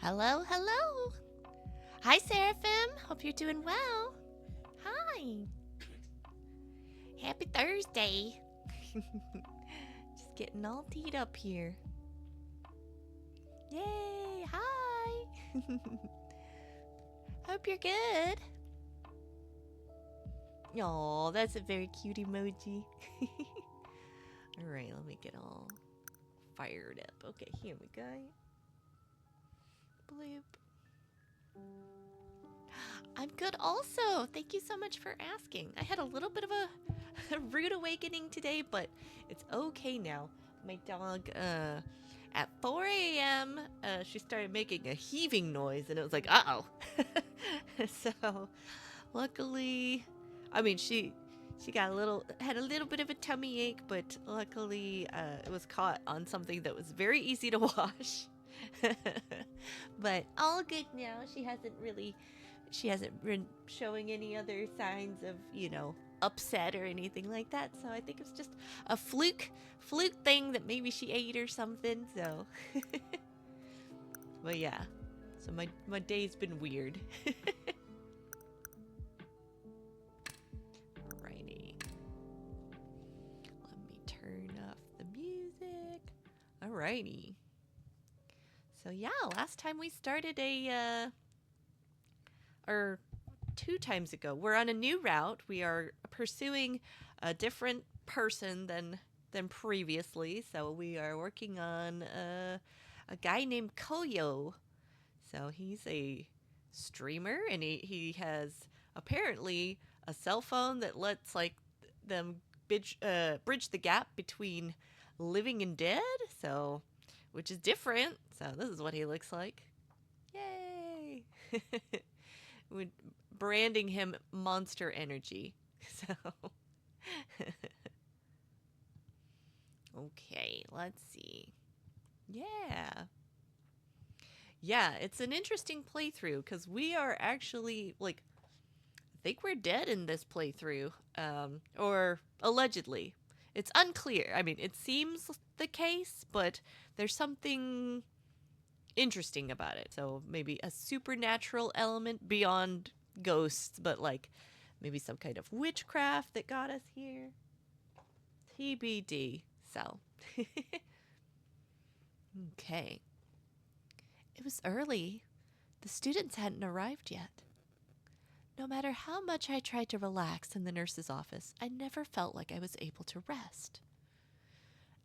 Hello, hello. Hi, Seraphim. Hope you're doing well. Hi. Happy Thursday. Just getting all teed up here. Yay. Hi. Hope you're good. Aw, that's a very cute emoji. Alright, let me get all fired up. Okay, here we go. Bloop. I'm good also. Thank you so much for asking. I had a little bit of a rude awakening today, but it's okay now. My dog, at 4 a.m., she started making a heaving noise, and it was like, uh-oh. So, luckily, I mean, she had a little bit of a tummy ache, but luckily, it was caught on something that was very easy to wash. But all good now. She hasn't been showing any other signs of, upset or anything like that. So I think it's just a fluke thing that maybe she ate or something. So, but yeah. So my day's been weird. Alrighty. Let me turn off the music. Alrighty. So yeah, last time we started or 2 times ago, we're on a new route. We are pursuing a different person than previously. So we are working on a guy named Koyo. So he's a streamer, and he has apparently a cell phone that lets like them bridge the gap between living and dead. So, which is different. So this is what he looks like. Yay! We're branding him Monster Energy. So, okay, let's see. Yeah. Yeah, it's an interesting playthrough because we are actually, like, I think we're dead in this playthrough, or allegedly. It's unclear. I mean, it seems the case, but there's something interesting about it. So maybe a supernatural element beyond ghosts, but like maybe some kind of witchcraft that got us here. TBD. So, okay. It was early. The students hadn't arrived yet. No matter how much I tried to relax in the nurse's office, I never felt like I was able to rest.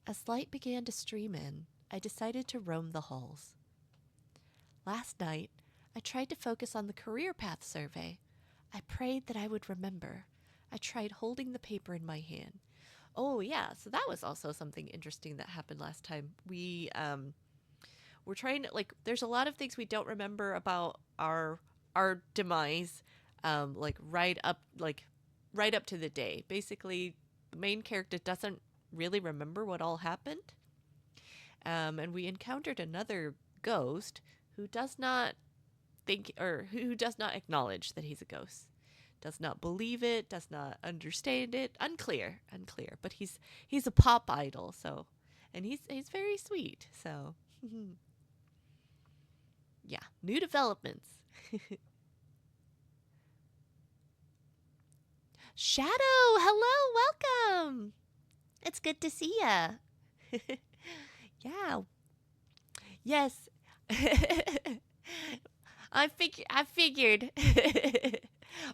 As light began to stream in, I decided to roam the halls. Last night, I tried to focus on the career path survey. I prayed that I would remember. I tried holding the paper in my hand. Oh yeah, so that was also something interesting that happened last time. We're trying to, like, there's a lot of things we don't remember about our demise, right up to the day. Basically, the main character doesn't really remember what all happened. And we encountered another ghost who does not think, or who does not acknowledge that he's a ghost, does not believe it, does not understand it. Unclear. But he's a pop idol, so, and he's very sweet. So, yeah, new developments. Shadow, hello, welcome. It's good to see ya. Yeah. Yes. I figured.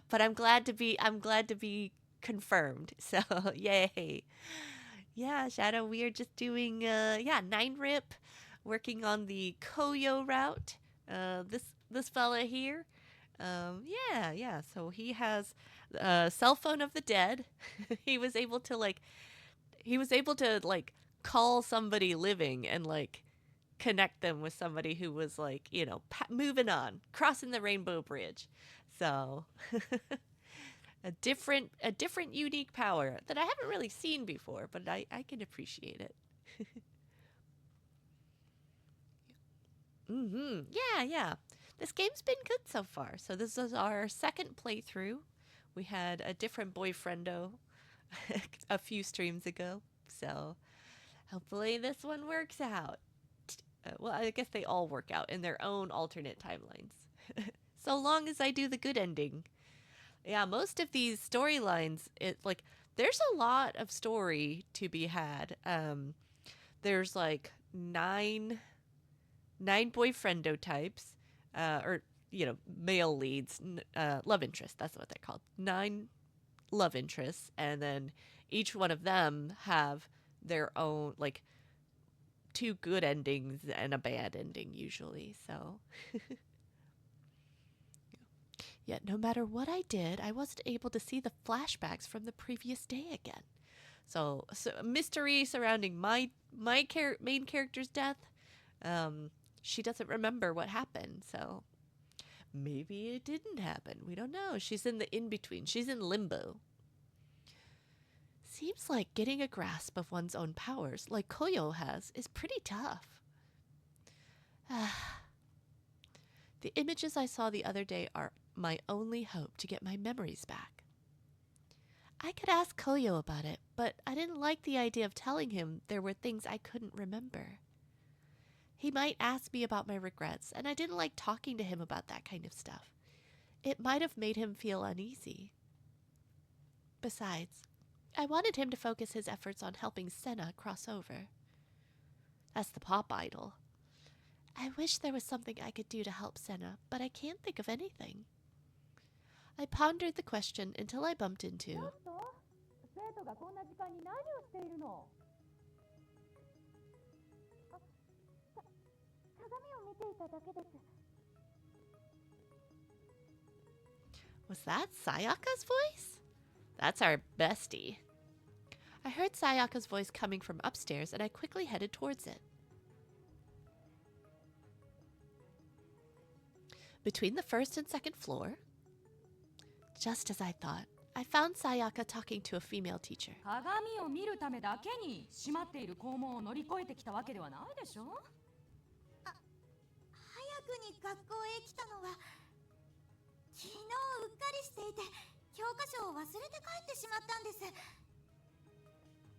But I'm glad to be confirmed. So, yay. Yeah, Shadow, we are just doing 9 rip, working on the Koyo route. This fella here. Yeah. So he has a cell phone of the dead. he was able to like he was able to like call somebody living and like connect them with somebody who was like, moving on, crossing the rainbow bridge. So, a different unique power that I haven't really seen before, but I can appreciate it. Yeah. This game's been good so far. So this is our second playthrough. We had a different boyfriendo a few streams ago. So hopefully this one works out. Well, I guess they all work out in their own alternate timelines. So long as I do the good ending. Yeah, most of these storylines, it like there's a lot of story to be had. There's like nine boyfriendo types, or male leads, love interests. That's what they're called. 9 love interests, and then each one of them have their own like 2 good endings and a bad ending usually. So, yet no matter what I did, I wasn't able to see the flashbacks from the previous day again. So mystery surrounding my main character's death. Um, she doesn't remember what happened, so maybe it didn't happen. We don't know. She's in the in between. She's in limbo. Seems like getting a grasp of one's own powers, like Koyo has, is pretty tough. The images I saw the other day are my only hope to get my memories back. I could ask Koyo about it, but I didn't like the idea of telling him there were things I couldn't remember. He might ask me about my regrets, and I didn't like talking to him about that kind of stuff. It might have made him feel uneasy. Besides, I wanted him to focus his efforts on helping Senna cross over. That's the pop idol. I wish there was something I could do to help Senna, but I can't think of anything. I pondered the question until I bumped into... Was that Sayaka's voice? That's our bestie. I heard Sayaka's voice coming from upstairs, and I quickly headed towards it. Between the first and second floor, just as I thought, I found Sayaka talking to a female teacher. 鏡を見るためだけに閉まっている校門を乗り越えてきたわけではないでしょ？早くに学校へ来たのは昨日うっかりしていて教科書を忘れて帰ってしまったんです。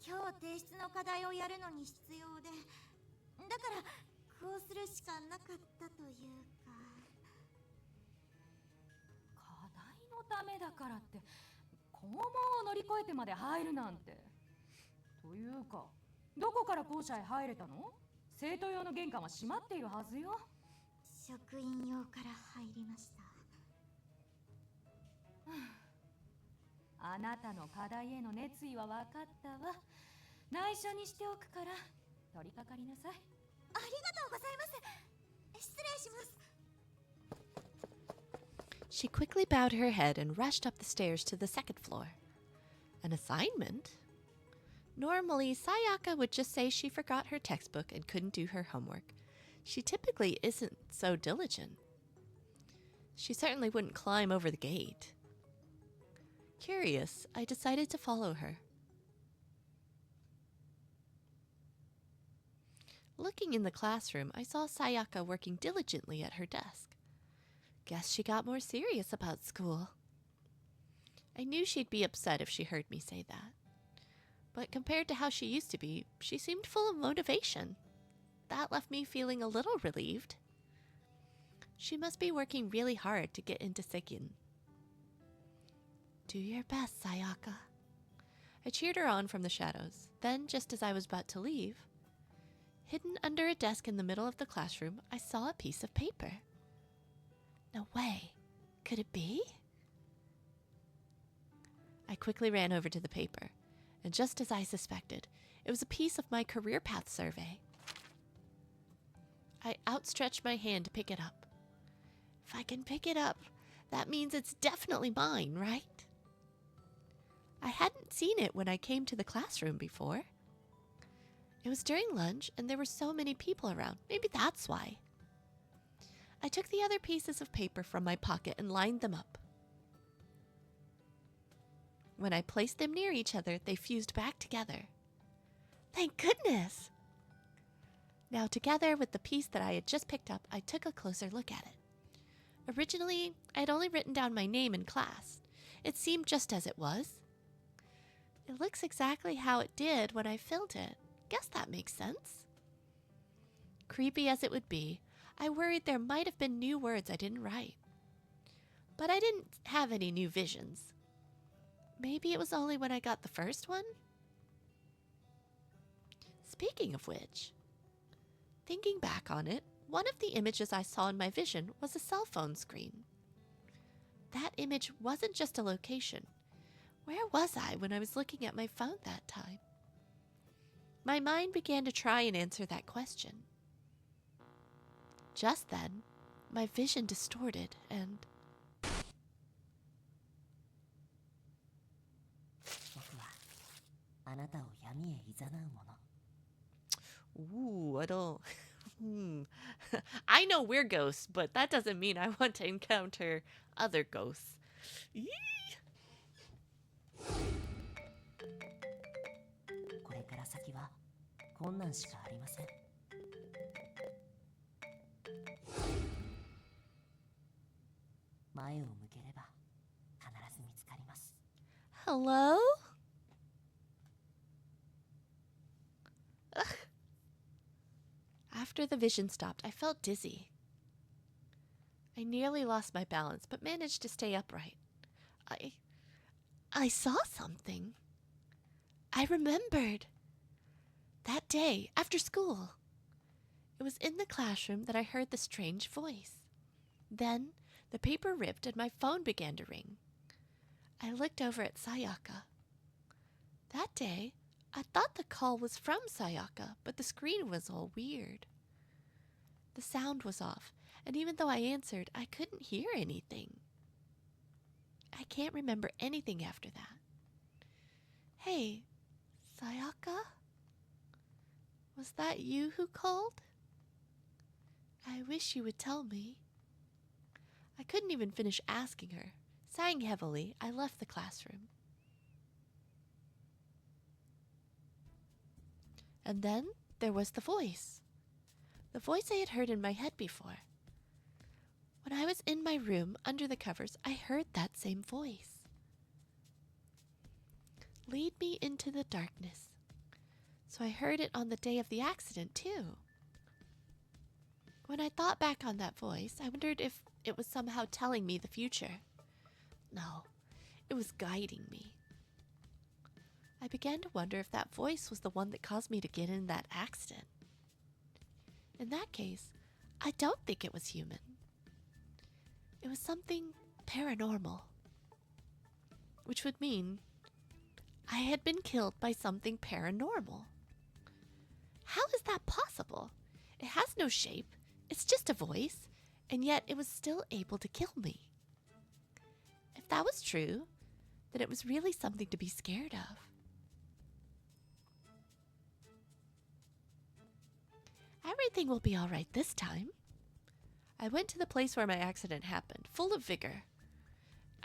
今日提出の課題をやるのに必要で、だからこうするしかなかったというか。課題のためだからって校門を乗り越えてまで入るなんて。というか、どこから校舎へ入れたの？生徒用の玄関は閉まっているはずよ。職員用から入りました。あなたの課題への熱意は分かったわ。内緒にしておくから取り掛かりなさい。ありがとうございます。失礼します。She quickly bowed her head and rushed up the stairs to the second floor. An assignment? Normally, Sayaka would just say she forgot her textbook and couldn't do her homework. She typically isn't so diligent. She certainly wouldn't climb over the gate. Curious, I decided to follow her. Looking in the classroom, I saw Sayaka working diligently at her desk. Guess she got more serious about school. I knew she'd be upset if she heard me say that. But compared to how she used to be, she seemed full of motivation. That left me feeling a little relieved. She must be working really hard to get into Seikin. Do your best, Sayaka. I cheered her on from the shadows. Then, just as I was about to leave, hidden under a desk in the middle of the classroom, I saw a piece of paper. No way. Could it be? I quickly ran over to the paper, and just as I suspected, it was a piece of my career path survey. I outstretched my hand to pick it up. If I can pick it up, that means it's definitely mine, right? I hadn't seen it when I came to the classroom before. It was during lunch, and there were so many people around. Maybe that's why. I took the other pieces of paper from my pocket and lined them up. When I placed them near each other, they fused back together. Thank goodness! Now, together with the piece that I had just picked up, I took a closer look at it. Originally, I had only written down my name in class. It seemed just as it was. It looks exactly how it did when I filled it. Guess that makes sense. Creepy as it would be, I worried there might have been new words I didn't write. But I didn't have any new visions. Maybe it was only when I got the first one? Speaking of which, thinking back on it, one of the images I saw in my vision was a cell phone screen. That image wasn't just a location. Where was I when I was looking at my phone that time? My mind began to try and answer that question. Just then, my vision distorted and... Ooh, I don't... I know we're ghosts, but that doesn't mean I want to encounter other ghosts. Yee! Hello? Ugh. After the vision stopped, I felt dizzy. I nearly lost my balance, but managed to stay upright. I saw something. I remembered. That day, after school. It was in the classroom that I heard the strange voice. Then, the paper ripped and my phone began to ring. I looked over at Sayaka. That day, I thought the call was from Sayaka, but the screen was all weird. The sound was off, and even though I answered, I couldn't hear anything. I can't remember anything after that. Hey, Sayaka? Was that you who called? I wish you would tell me. I couldn't even finish asking her. Sighing heavily, I left the classroom. And then there was the voice. The voice I had heard in my head before. When I was in my room under the covers, I heard that same voice. Lead me into the darkness. So I heard it on the day of the accident, too. When I thought back on that voice, I wondered if it was somehow telling me the future. No, it was guiding me. I began to wonder if that voice was the one that caused me to get in that accident. In that case, I don't think it was human. It was something paranormal. Which would mean I had been killed by something paranormal. How is that possible? It has no shape, it's just a voice, and yet it was still able to kill me. If that was true, then it was really something to be scared of. Everything will be all right this time. I went to the place where my accident happened, full of vigor.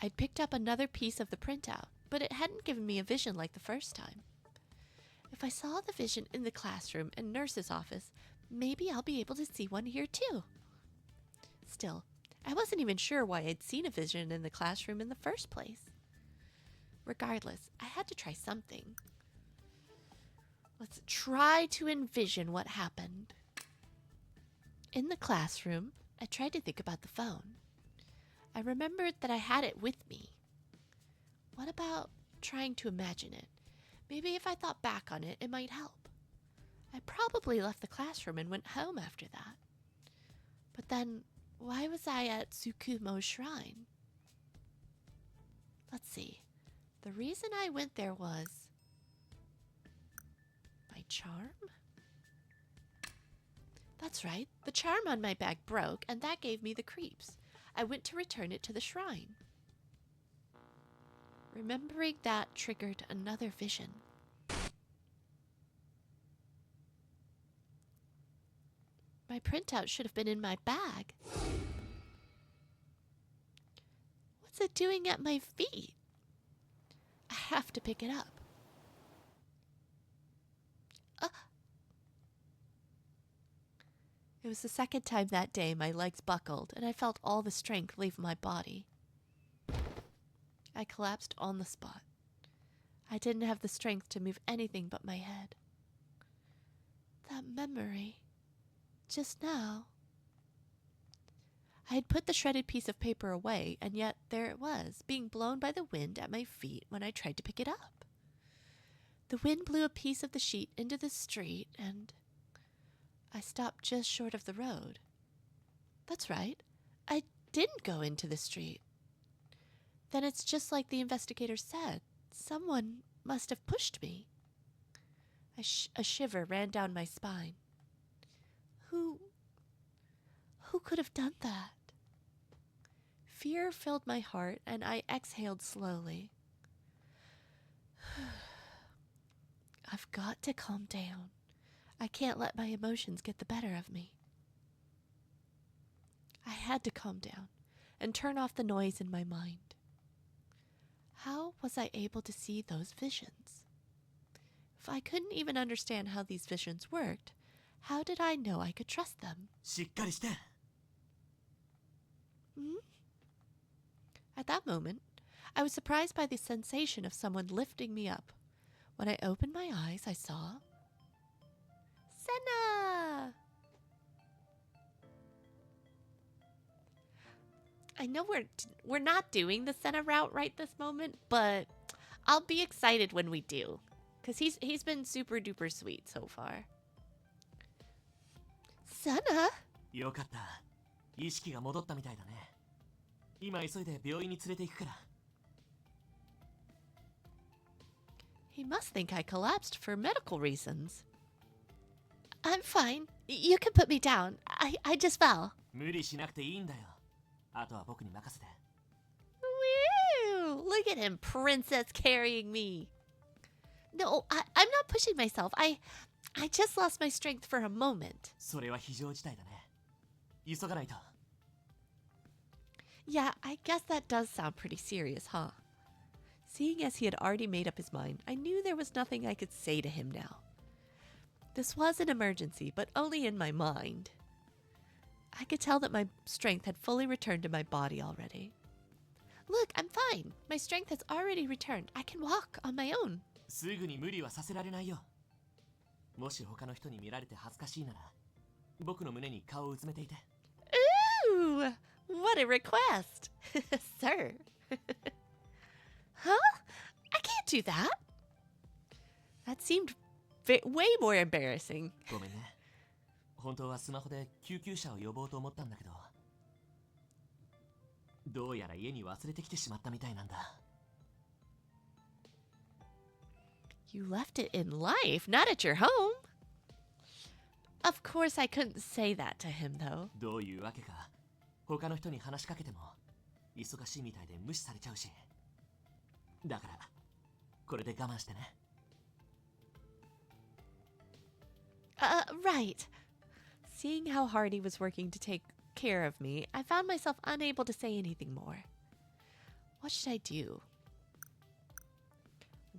I'd picked up another piece of the printout, but it hadn't given me a vision like the first time. If I saw the vision in the classroom and nurse's office, maybe I'll be able to see one here too. Still, I wasn't even sure why I'd seen a vision in the classroom in the first place. Regardless, I had to try something. Let's try to envision what happened. In the classroom, I tried to think about the phone. I remembered that I had it with me. What about trying to imagine it? Maybe if I thought back on it, it might help. I probably left the classroom and went home after that. But then, why was I at Tsukumo's shrine? Let's see. The reason I went there was... my charm? That's right. The charm on my bag broke, and that gave me the creeps. I went to return it to the shrine. Remembering that triggered another vision. My printout should have been in my bag. What's it doing at my feet? I have to pick it up. It was the second time that day my legs buckled, and I felt all the strength leave my body. I collapsed on the spot. I didn't have the strength to move anything but my head. That memory just now. I had put the shredded piece of paper away, and yet there it was, being blown by the wind at my feet when I tried to pick it up. The wind blew a piece of the sheet into the street, and I stopped just short of the road. That's right, I didn't go into the street. Then it's just like the investigator said. Someone must have pushed me. A shiver ran down my spine. Who could have done that? Fear filled my heart, and I exhaled slowly. I've got to calm down. I can't let my emotions get the better of me. I had to calm down and turn off the noise in my mind. How was I able to see those visions? If I couldn't even understand how these visions worked, how did I know I could trust them? しっかりして。 At that moment, I was surprised by the sensation of someone lifting me up. When I opened my eyes, I saw Senna! I know we're not doing the Senna route right this moment, but I'll be excited when we do, because he's been super duper sweet so far. Senna? よかった。意識が戻ったみたいだね。今急いで病院に連れて行くから。 He must think I collapsed for medical reasons. I'm fine. You can put me down. I just fell. 無理しなくていいんだよ。あとは僕に任せて。 Woo! Look at him, princess carrying me. No, I'm not pushing myself. I just lost my strength for a moment. それは非常事態だね。急がないと。 Yeah, I guess that does sound pretty serious, huh? Seeing as he had already made up his mind, I knew there was nothing I could say to him now. This was an emergency, but only in my mind. I could tell that my strength had fully returned to my body already. Look, I'm fine. My strength has already returned. I can walk on my own. すぐに無理はさせられないよ。もし他の人に見られて恥ずかしいなら、僕の胸に顔をうずめていて。 Ooh! What a request! Sir. Huh? I can't do that. That seemed way more embarrassing. ごめんね。本当はスマホで救急車を呼ぼうと思ったんだけど、どうやら家に忘れてきてしまったみたいなんだ。 You left it in life, not at your home. Of course, I couldn't say that to him, though. どういうわけか、他の人に話しかけても忙しいみたいで無視されちゃうし。だから、これで我慢してね。 Right. Seeing how hard he was working to take care of me, I found myself unable to say anything more. What should I do?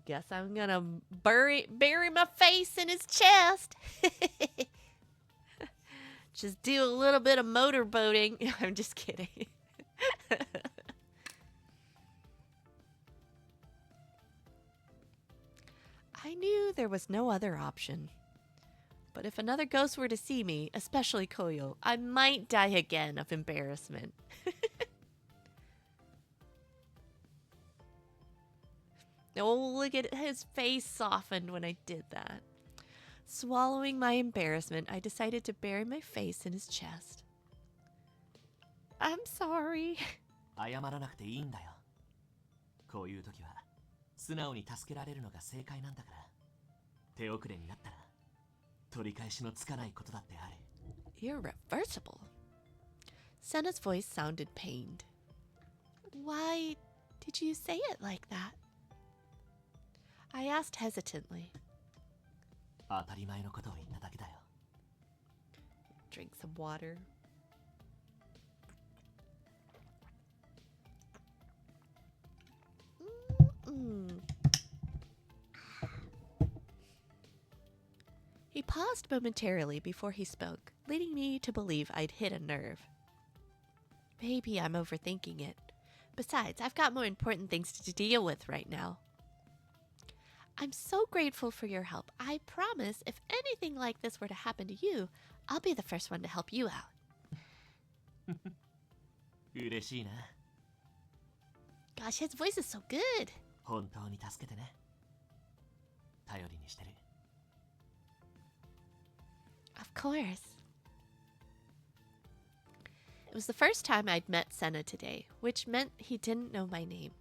Guess I'm gonna bury my face in his chest. Just do a little bit of motorboating. I'm just kidding. I knew there was no other option. But if another ghost were to see me, especially Koyo, I might die again of embarrassment. Oh, look at his face softened when I did that. Swallowing my embarrassment, I decided to bury my face in his chest. I'm sorry. 謝らなくていいんだよ。こういう時は素直に助けられるのが正解なんだから。手遅れになったら取り返しのつかないことだってある。 Irreversible. Senna's voice sounded pained. Why did you say it like that? I asked hesitantly. 当たり前のことを言っただけだよ。 Drink some water. He paused momentarily before he spoke, leading me to believe I'd hit a nerve. Maybe I'm overthinking it. Besides, I've got more important things to deal with right now. I'm so grateful for your help. I promise if anything like this were to happen to you, I'll be the first one to help you out. 嬉しいな。 Gosh, his voice is so good. 本当に助けてね。頼りにしてる。 Of course. It was the first time I'd met Senna today, which meant he didn't know my name.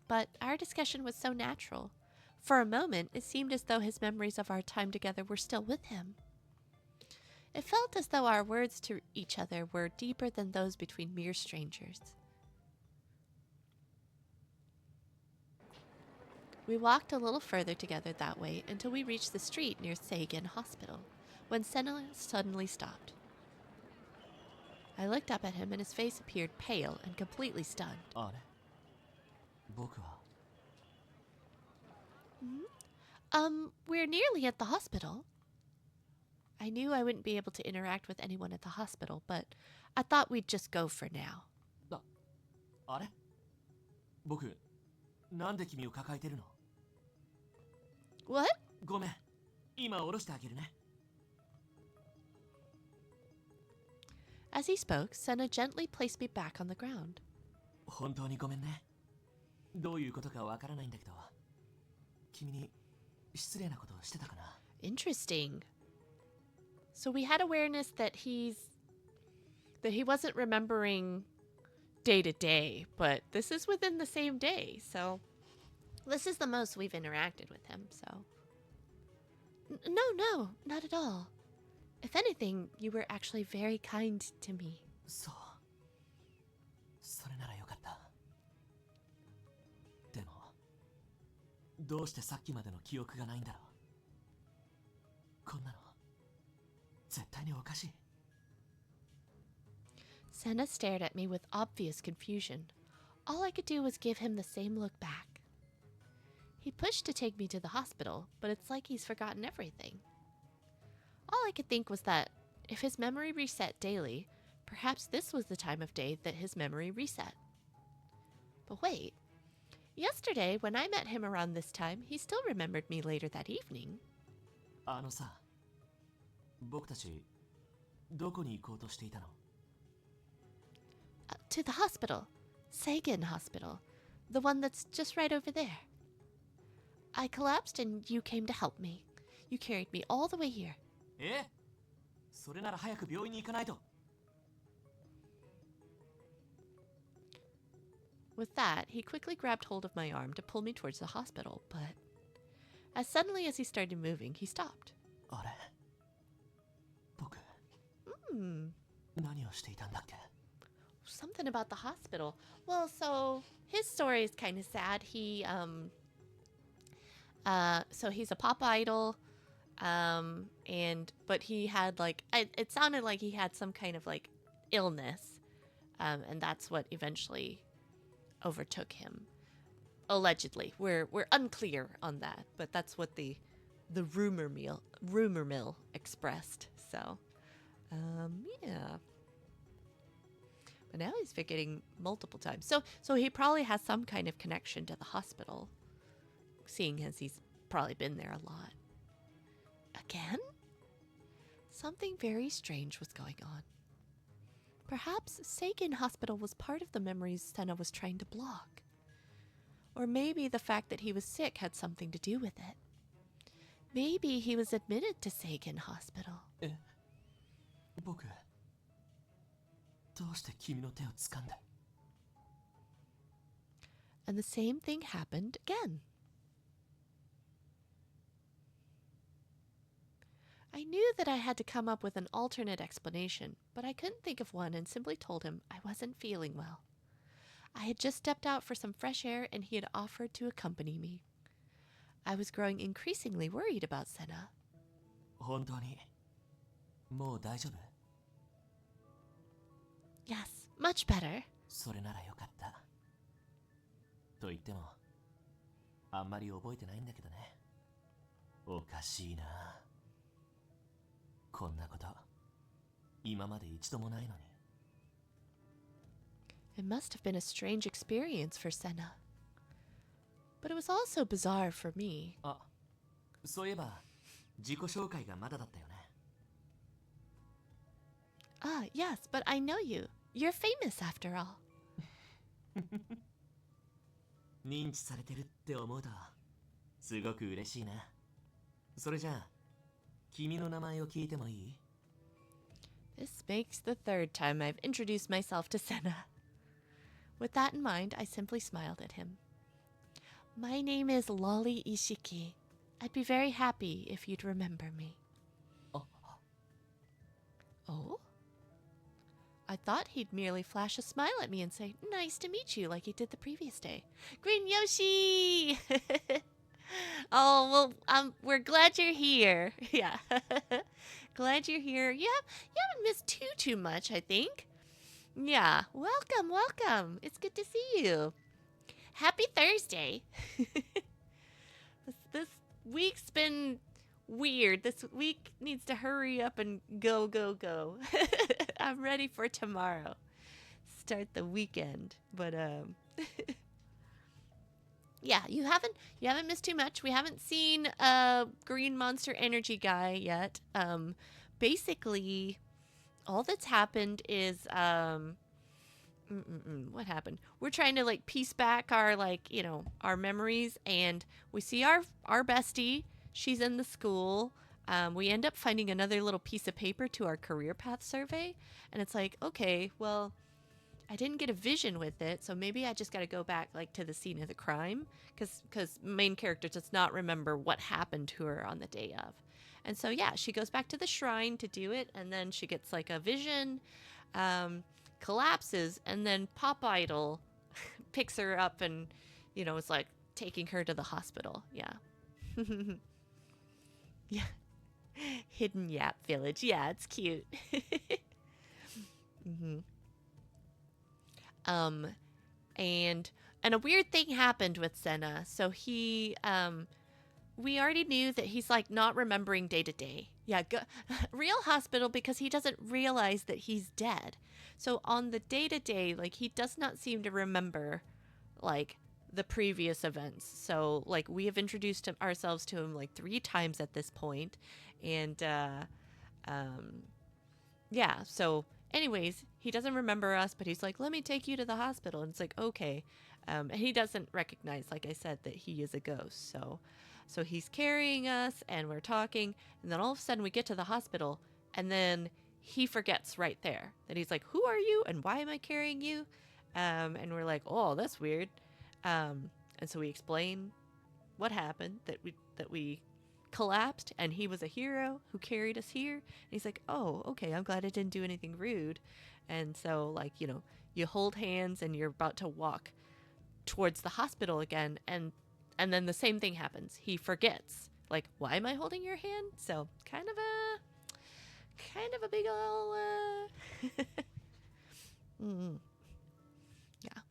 But our discussion was so natural. For a moment, it seemed as though his memories of our time together were still with him. It felt as though our words to each other were deeper than those between mere strangers. We walked a little further together that way until we reached the street near Seigen Hospital, when Senna suddenly stopped. I looked up at him and his face appeared pale and completely stunned. あれ僕は We're nearly at the hospital. I knew I wouldn't be able to interact with anyone at the hospital, but I thought we'd just go for now. あれ僕なんで君を抱えてるの What? ごめん今下ろしてあげるね As he spoke, Senna gently placed me back on the ground. 本当にごめんねどういうことかわからないんだけど君に失礼なことをしてたかな Interesting. So we had awareness that he wasn't remembering day to day, but this is within the same day, so this is the most we've interacted with him, so. No, not at all. If anything, you were actually very kind to me. そうそれならよかったでもどうしてさっきまでの記憶がないんだろうこんなの絶対におかしい Senna stared at me with obvious confusion. All I could do was give him the same look back. He pushed to take me to the hospital, but it's like he's forgotten everything. All I could think was that if his memory reset daily, perhaps this was the time of day that his memory reset. But wait, yesterday when I met him around this time, he still remembered me later that evening. あのさ僕たちどこに行こうとしていたの To the hospital. Seigen Hospital. The one that's just right over there. I collapsed and you came to help me. You carried me all the way here. えそれなら早く病院に行かないと With that, he quickly grabbed hold of my arm to pull me towards the hospital, but as suddenly as he started moving, he stopped. あれ僕 何をしていたんだっけ Something about the hospital. Well, so his story is kind of sad. So he's a pop idol, but he had it sounded like he had some kind of illness, and that's what eventually overtook him. Allegedly, we're unclear on that, but that's what the rumor mill expressed. So, yeah. But now he's forgetting multiple times. So he probably has some kind of connection to the hospital, seeing as he's probably been there a lot. Again? Something very strange was going on. Perhaps Seigen Hospital was part of the memories Senna was trying to block. Or maybe the fact that he was sick had something to do with it. Maybe he was admitted to Seigen Hospital. え僕どうして君の手を掴んだ And the same thing happened again. I knew that I had to come up with an alternate explanation, but I couldn't think of one and simply told him I wasn't feeling well. I had just stepped out for some fresh air and he had offered to accompany me. I was growing increasingly worried about Senna. 本当にもう大丈夫 Yes, much better. それならよかったと言ってもあんまり覚えてないんだけどねおかしいなこんなこと今まで一度もないのに It must have been a strange experience for Senna. but it was also bizarre for me. あ、そういえば自己紹介がまだだったよね。 Ah, yes, but I know you. You're famous after all. 認知されてるって思うとすごく嬉しいな。それじゃあ君の名前を聞いてもいい？ This makes the third time I've introduced myself to Senna. With that in mind, I simply smiled at him. My name is Lolli Ishiki. I'd be very happy if you'd remember me. あ、 Oh? I thought he'd merely flash a smile at me and say, "Nice to meet you," like he did the previous day. Green Yoshi! Oh, well, we're glad you're here. Yeah. Glad you're here. You haven't missed too much, I think. Yeah. Welcome. It's good to see you. Happy Thursday. This week's been weird. This week needs to hurry up and go. I'm ready for tomorrow. Start the weekend. But yeah, you haven't missed too much. We haven't seen Green Monster Energy guy yet. Basically all that's happened is what happened? We're trying to like piece back our our memories, and we see our bestie. She's in the school. We end up finding another little piece of paper to our career path survey, and it's like, okay, well, I didn't get a vision with it, so maybe I just got to go back like to the scene of the crime, because main character does not remember what happened to her on the day of. And so yeah, she goes back to the shrine to do it, and then she gets like a vision, collapses, and then Pop Idol picks her up and is like taking her to the hospital. Yeah. Yeah. Hidden Yap Village. Yeah, it's cute. And a weird thing happened with Senna. So he we already knew that he's like not remembering day to day. Yeah, real hospital, because he doesn't realize that he's dead. So on the day to day, like he does not seem to remember like the previous events. So like we have introduced ourselves to him like 3 times at this point, and yeah. So anyways, he doesn't remember us, but he's like, "Let me take you to the hospital," and it's like, okay. And he doesn't recognize, like I said, that he is a ghost. So he's carrying us, and we're talking, and then all of a sudden we get to the hospital, and then he forgets right there that he's like, "Who are you, and why am I carrying you?" And we're like, "Oh, that's weird." And so we explain what happened, that we collapsed, and he was a hero who carried us here. And he's like, "Oh, okay, I'm glad I didn't do anything rude." And so like, you hold hands and you're about to walk towards the hospital again, and then the same thing happens. He forgets, like, "Why am I holding your hand?" So kind of a big ol' yeah.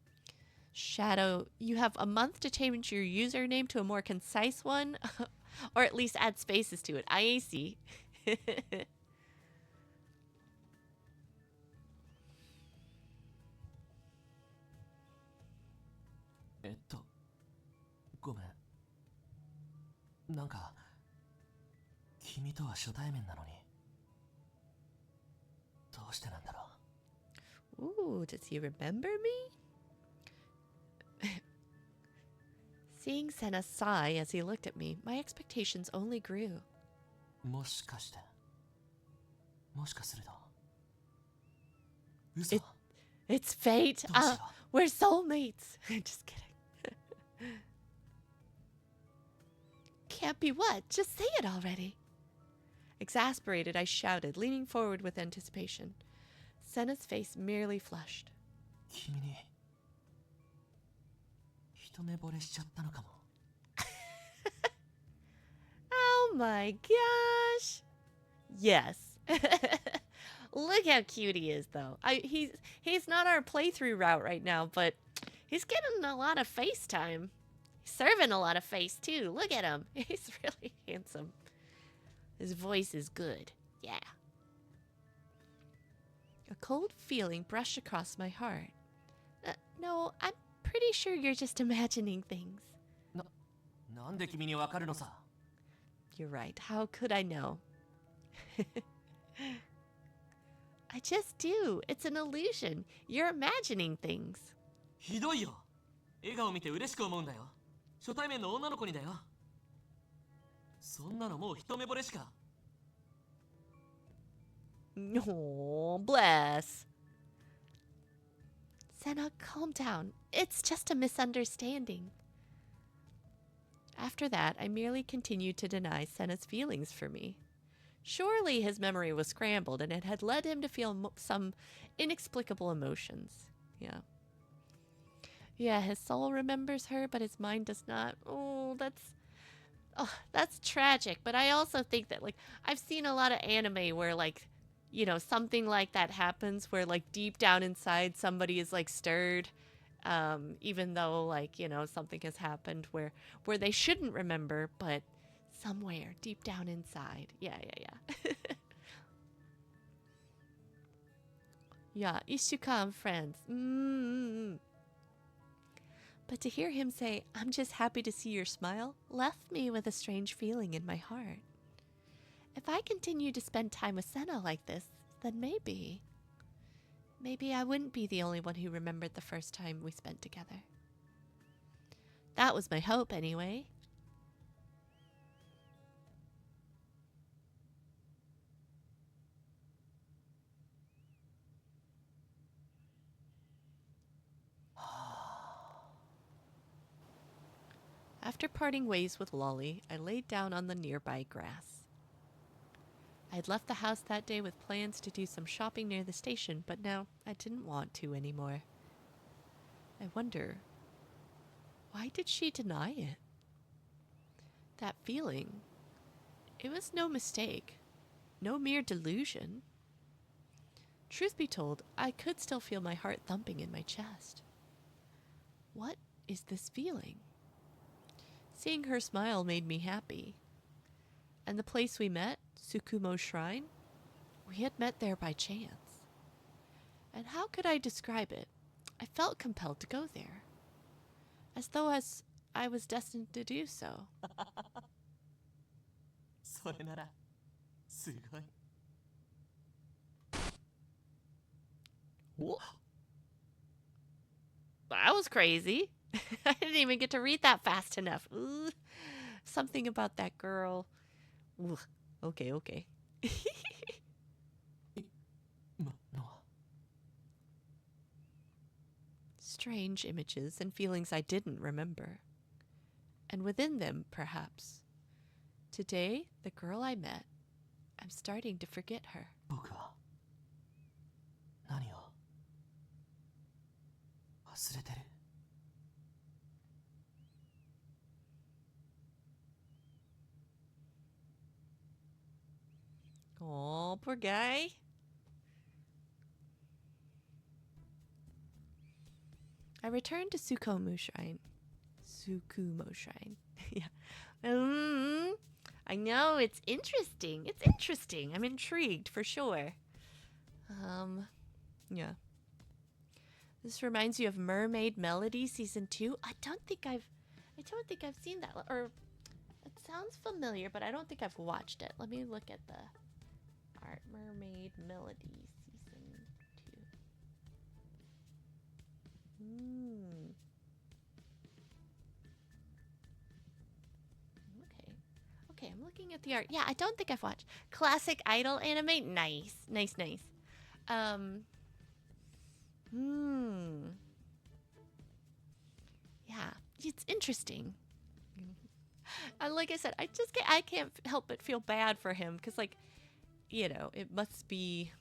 Shadow, you have a month to change your username to a more concise one, or at least add spaces to it. I see. ごめん。なんか君とは初対面なのにどうしてなんだろう。 Ooh, does he remember me? Seeing Senna sigh as he looked at me, my expectations only grew. もしかして、もしかすると嘘。 It's fate. We're soulmates. Just kidding. Can't be what? Just say it already. Exasperated, I shouted, leaning forward with anticipation. Senna's face merely flushed. 君に一目惚れしちゃったのかも。 Oh my gosh. Yes. Look how cute he is, though. He's not our playthrough route right now, but he's getting a lot of face time. He's serving a lot of face, too. Look at him. He's really handsome. His voice is good. Yeah. A cold feeling brushed across my heart. No, I'm pretty sure you're just imagining things. なんで君にわかるのさ。 You're right. How could I know? I just do. It's an illusion. You're imagining things. ひどいよ。笑顔見て嬉しく思うんだよ。初対面の女の子にだよ。そんなのもう一目惚れしか。 Oh, bless. Senna, calm down. It's just a misunderstanding. After that, I merely continued to deny Senna's feelings for me. Surely his memory was scrambled, and it had led him to feel some inexplicable emotions. Yeah. Yeah, his soul remembers her, but his mind does not. Oh, that's tragic. But I also think that, like, I've seen a lot of anime where, like, you know, something like that happens where, like, deep down inside somebody is, like, stirred, even though, like, you know, something has happened where they shouldn't remember, but somewhere deep down inside. Yeah. Yeah, Ishukan friends. But to hear him say, "I'm just happy to see your smile," left me with a strange feeling in my heart. If I continue to spend time with Senna like this, then maybe I wouldn't be the only one who remembered the first time we spent together. That was my hope, anyway. After parting ways with Lolli, I laid down on the nearby grass. I had left the house that day with plans to do some shopping near the station, but now I didn't want to anymore. I wonder, why did she deny it? That feeling, it was no mistake, no mere delusion. Truth be told, I could still feel my heart thumping in my chest. What is this feeling? Seeing her smile made me happy. And the place we met, Tsukumo Shrine, we had met there by chance. And how could I describe it? I felt compelled to go there, as though I was destined to do so. それならすごい。 That was crazy. I didn't even get to read that fast enough. Ooh, something about that girl. Ooh, okay. 今のは Strange images and feelings I didn't remember. And within them, perhaps. Today, the girl I met, I'm starting to forget her. 僕は何を忘れてる。 Oh, poor guy. I returned to Tsukumo Shrine. Yeah. I know, it's interesting. I'm intrigued for sure. Yeah. This reminds you of Mermaid Melody Season 2. I don't think I've seen that, or it sounds familiar, but I don't think I've watched it. Let me look at the art. Mermaid Melody Season 2. Okay, I'm looking at the art. Yeah, I don't think I've watched. Classic Idol anime? Nice. Yeah, it's interesting. And like I said, I can't help but feel bad for him, because, like, you know, it must be,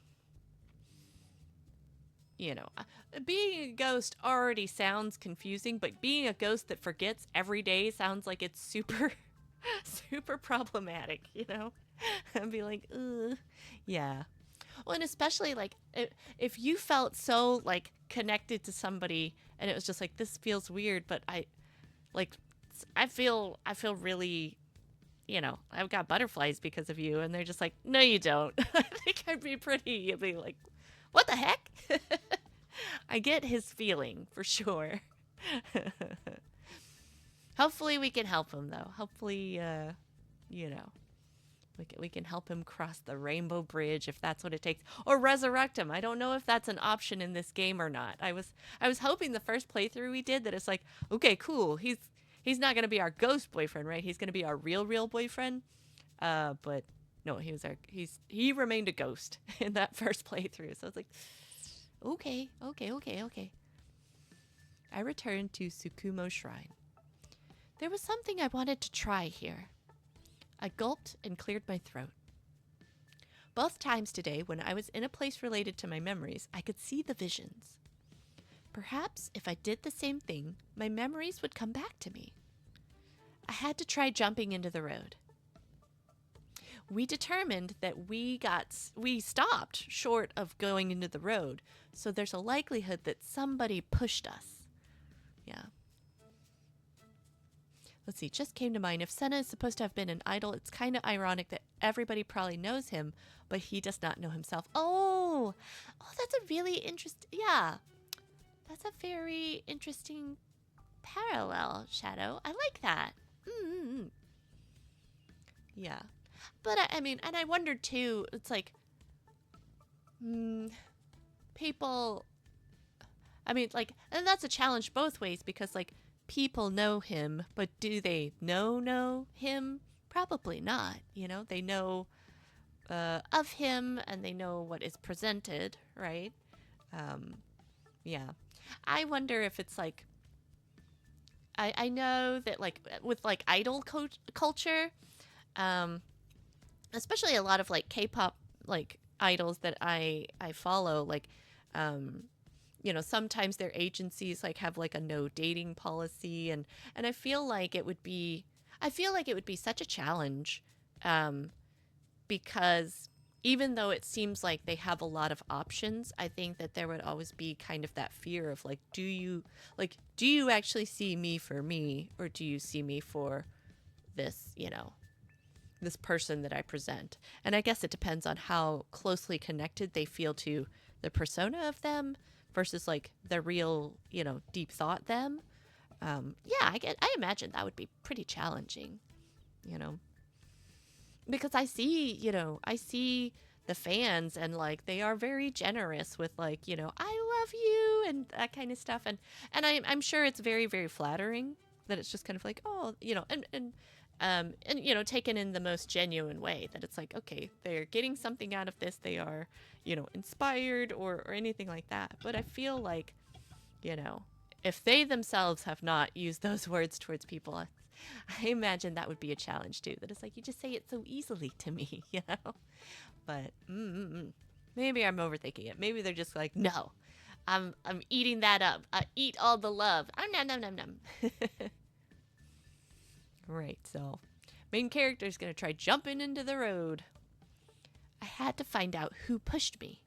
you know, being a ghost already sounds confusing, but being a ghost that forgets every day sounds like it's super problematic, you know? And be like, ugh. Yeah. Well, and especially, like, if you felt so, like, connected to somebody and it was just like, this feels weird, but I feel really, you know, I've got butterflies because of you, and they're just like, no, you don't. I think I'd be like, what the heck? I get his feeling for sure. Hopefully we can help him, though. Hopefully, you know, we can help him cross the rainbow bridge if that's what it takes, or resurrect him. I don't know if that's an option in this game or not. I was hoping the first playthrough we did that it's like, okay, cool. He's not gonna be our ghost boyfriend, right? He's gonna be our real boyfriend. But no, he remained a ghost in that first playthrough. So it's like, okay. I returned to Tsukumo Shrine. There was something I wanted to try here. I gulped and cleared my throat. Both times today, when I was in a place related to my memories, I could see the visions. Perhaps if I did the same thing, my memories would come back to me. I had to try jumping into the road. We determined that we stopped short of going into the road, so there's a likelihood that somebody pushed us. Yeah. Let's see, just came to mind. If Senna is supposed to have been an idol, it's kind of ironic that everybody probably knows him, but he does not know himself. Oh, that's a really interesting, yeah. That's a very interesting parallel, Shadow. I like that. Yeah. But I mean, and I wondered too, it's like, people, I mean, like, and that's a challenge both ways because, like, people know him, but do they know him? Probably not. You know, they know of him and they know what is presented, right? Yeah. I wonder if it's like, I know that, like, with, like, idol culture, especially a lot of, like, K-pop, like, idols that I follow, like, you know, sometimes their agencies, like, have, like, a no dating policy, and I feel like it would be such a challenge, because even though it seems like they have a lot of options, I think that there would always be kind of that fear of, like, do you actually see me for me, or do you see me for this, you know, this person that I present? And I guess it depends on how closely connected they feel to the persona of them versus, like, the real, you know, deep thought them. Yeah, I imagine that would be pretty challenging, you know, because I see the fans, and, like, they are very generous with, like, you know, I love you and that kind of stuff, and I'm sure it's very, very flattering that it's just kind of like, oh, you know, and you know, taken in the most genuine way, that it's like, okay, they're getting something out of this, they are, you know, inspired or anything like that. But I feel like, you know, if they themselves have not used those words towards people, I imagine that would be a challenge too, that it's like, you just say it so easily to me, you know. But maybe I'm overthinking it. Maybe they're just like, no, I'm eating that up. I eat all the love. Nom. Right, so main character is going to try jumping into the road. I had to find out who pushed me.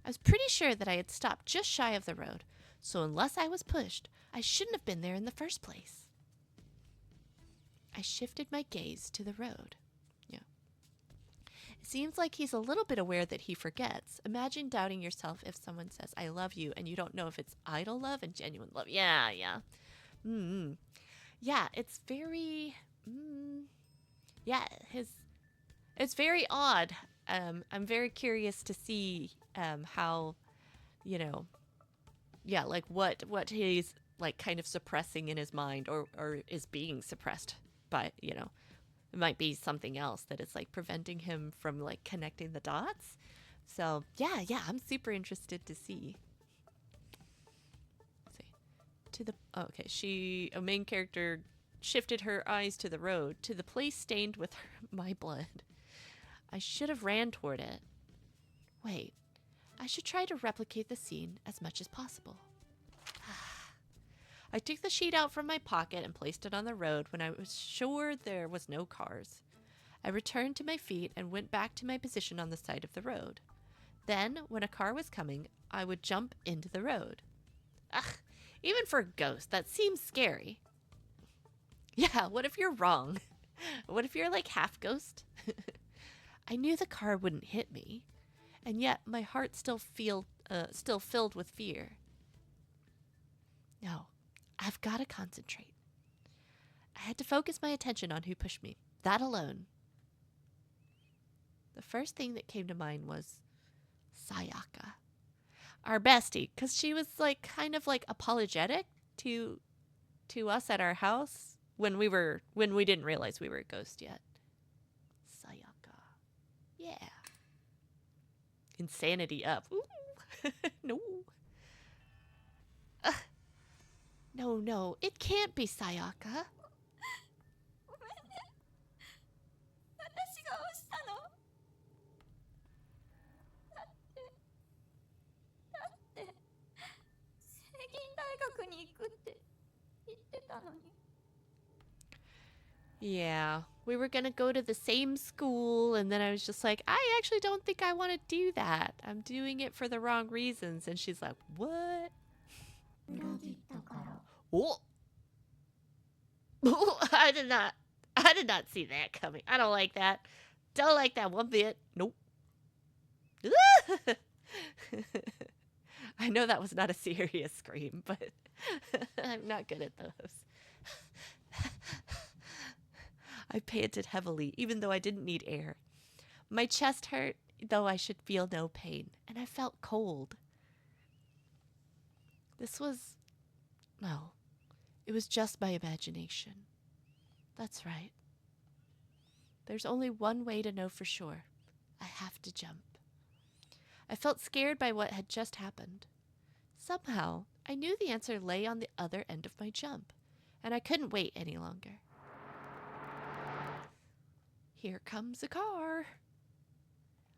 I was pretty sure that I had stopped just shy of the road, so unless I was pushed, I shouldn't have been there in the first place. I shifted my gaze to the road. Yeah. It seems like he's a little bit aware that he forgets. Imagine doubting yourself if someone says, I love you, and you don't know if it's idle love and genuine love. Yeah. Yeah, it's very, yeah, it's very odd. I'm very curious to see how, you know, yeah, like what he's, like, kind of suppressing in his mind, or is being suppressed by, you know, it might be something else that is, like, preventing him from, like, connecting the dots. So yeah, I'm super interested to see. A main character shifted her eyes to the road, to the place stained with my blood. I should have ran toward it. Wait, I should try to replicate the scene as much as possible. I took the sheet out from my pocket and placed it on the road when I was sure there was no cars. I returned to my feet and went back to my position on the side of the road. Then, when a car was coming, I would jump into the road. Ugh, even for a ghost, that seems scary. Yeah, what if you're wrong? What if you're, like, half ghost? I knew the car wouldn't hit me, and yet my heart still filled with fear. No, I've got to concentrate. I had to focus my attention on who pushed me. That alone. The first thing that came to mind was Sayaka, our bestie, because she was like kind of like apologetic to us at our house when we didn't realize we were a ghost yet. Sayaka. Yeah. Insanity up. Ooh. No. No, it can't be Sayaka. ごめんね。私が押したの。だって聖銀大学に行くって言ってたのに。Yeah, we were gonna go to the same school, and then I was just like, I actually don't think I want to do that. I'm doing it for the wrong reasons. And she's like, what? Oh, I did not see that coming. I don't like that. Don't like that one bit. Nope. I know that was not a serious scream, but I'm not good at those. I panted heavily, even though I didn't need air. My chest hurt, though I should feel no pain, and I felt cold. No, it was just my imagination. That's right. There's only one way to know for sure. I have to jump. I felt scared by what had just happened. Somehow, I knew the answer lay on the other end of my jump, and I couldn't wait any longer. Here comes a car.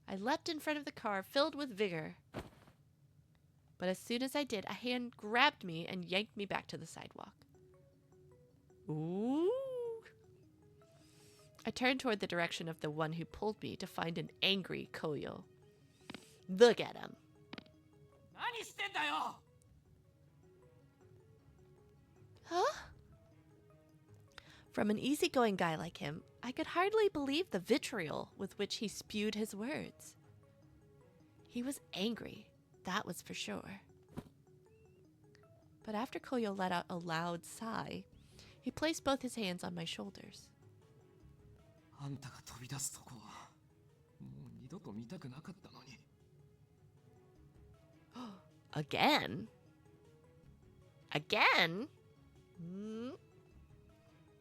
I leapt in front of the car, filled with vigor. But as soon as I did, a hand grabbed me and yanked me back to the sidewalk. Ooh. I turned toward the direction of the one who pulled me to find an angry Koyo. Look at him. Huh? From an easygoing guy like him, I could hardly believe the vitriol with which he spewed his words. He was angry, that was for sure. But after Koyo let out a loud sigh, he placed both his hands on my shoulders. Again? Again?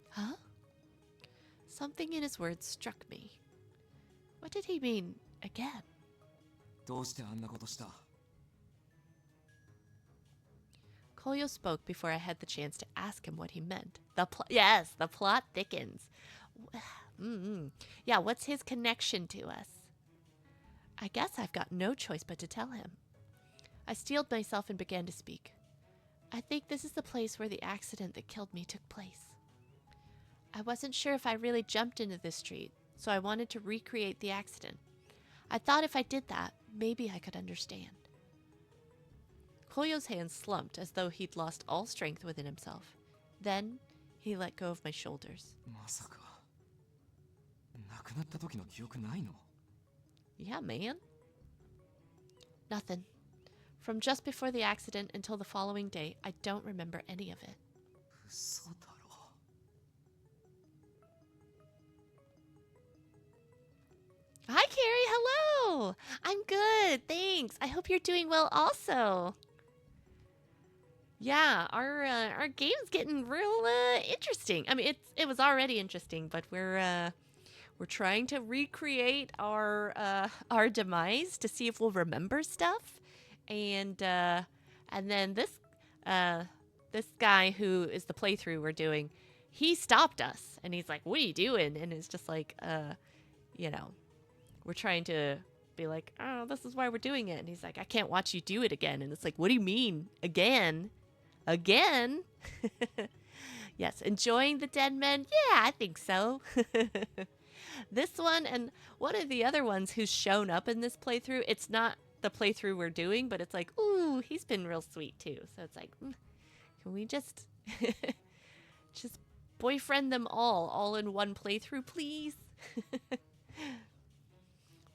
Huh? Something in his words struck me. What did he mean, again? Koyo spoke before I had the chance to ask him what he meant. Yes, the plot thickens. Yeah, what's his connection to us? I guess I've got no choice but to tell him. I steeled myself and began to speak. I think this is the place where the accident that killed me took place. I wasn't sure if I really jumped into this street, so I wanted to recreate the accident. I thought if I did that, maybe I could understand. Koyo's hands slumped as though he'd lost all strength within himself. Then, he let go of my shoulders. Yeah, man. Nothing. From just before the accident until the following day, I don't remember any of it. Hi, Carrie. Hello. I'm good. Thanks. I hope you're doing well also. Yeah, our game's getting real interesting. I mean, it was already interesting, but we're trying to recreate our demise to see if we'll remember stuff. And then this guy who is the playthrough we're doing, he stopped us and he's like, "What are you doing?" And it's just like, we're trying to be like, "Oh, this is why we're doing it." And he's like, "I can't watch you do it again." And it's like, "What do you mean again? Again?" Yes, enjoying the dead men. Yeah, I think so. This one and one of the other ones who's shown up in this playthrough, it's not the playthrough we're doing, but it's like, ooh, he's been real sweet too. So it's like, can we just boyfriend them all in one playthrough, please?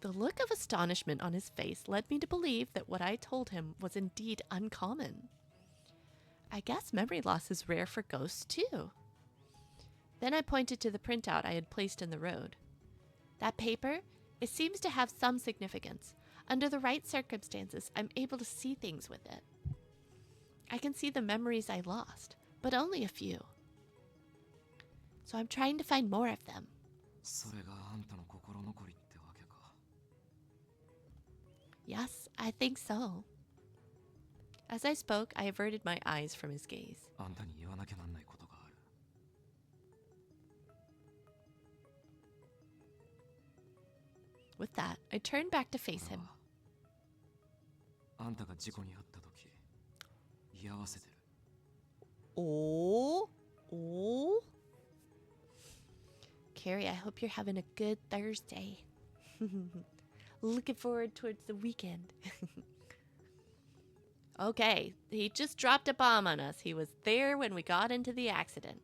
The look of astonishment on his face led me to believe that what I told him was indeed uncommon. I guess memory loss is rare for ghosts too. Then I pointed to the printout I had placed in the road. That paper, it seems to have some significance. Under the right circumstances, I'm able to see things with it. I can see the memories I lost, but only a few. So I'm trying to find more of them. それがあんたの心残りってわけか。Yes, I think so. As I spoke, I averted my eyes from his gaze. あんたに言わなきゃなんないことがある。With that, I turned back to face him. あんたが事故に遭った時、居合わせてる。Oh? Carrie, I hope you're having a good Thursday. Looking forward towards the weekend. Okay, he just dropped a bomb on us. He was there when we got into the accident.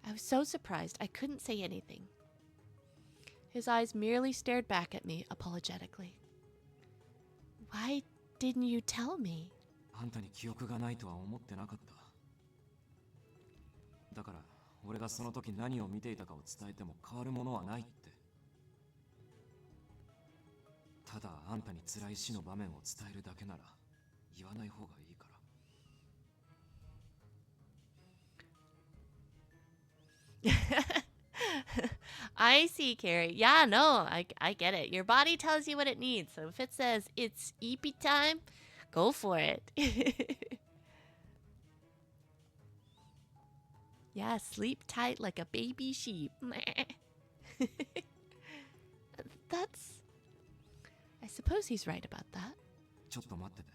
I was so surprised I couldn't say anything. His eyes merely stared back at me apologetically. Why didn't you tell me? あんたに記憶がないとは思ってなかった。だから俺がその時何を見ていたかを伝えても変わるものはないって。ただあんたに辛い死の場面を伝えるだけなら言わない方がいいから。I see, Carrie. Yeah, no, I get it. Your body tells you what it needs. So if it says it's eepy time, go for it. Yeah, sleep tight like a baby sheep. That's... I suppose he's right about that. ちょっと待ってて。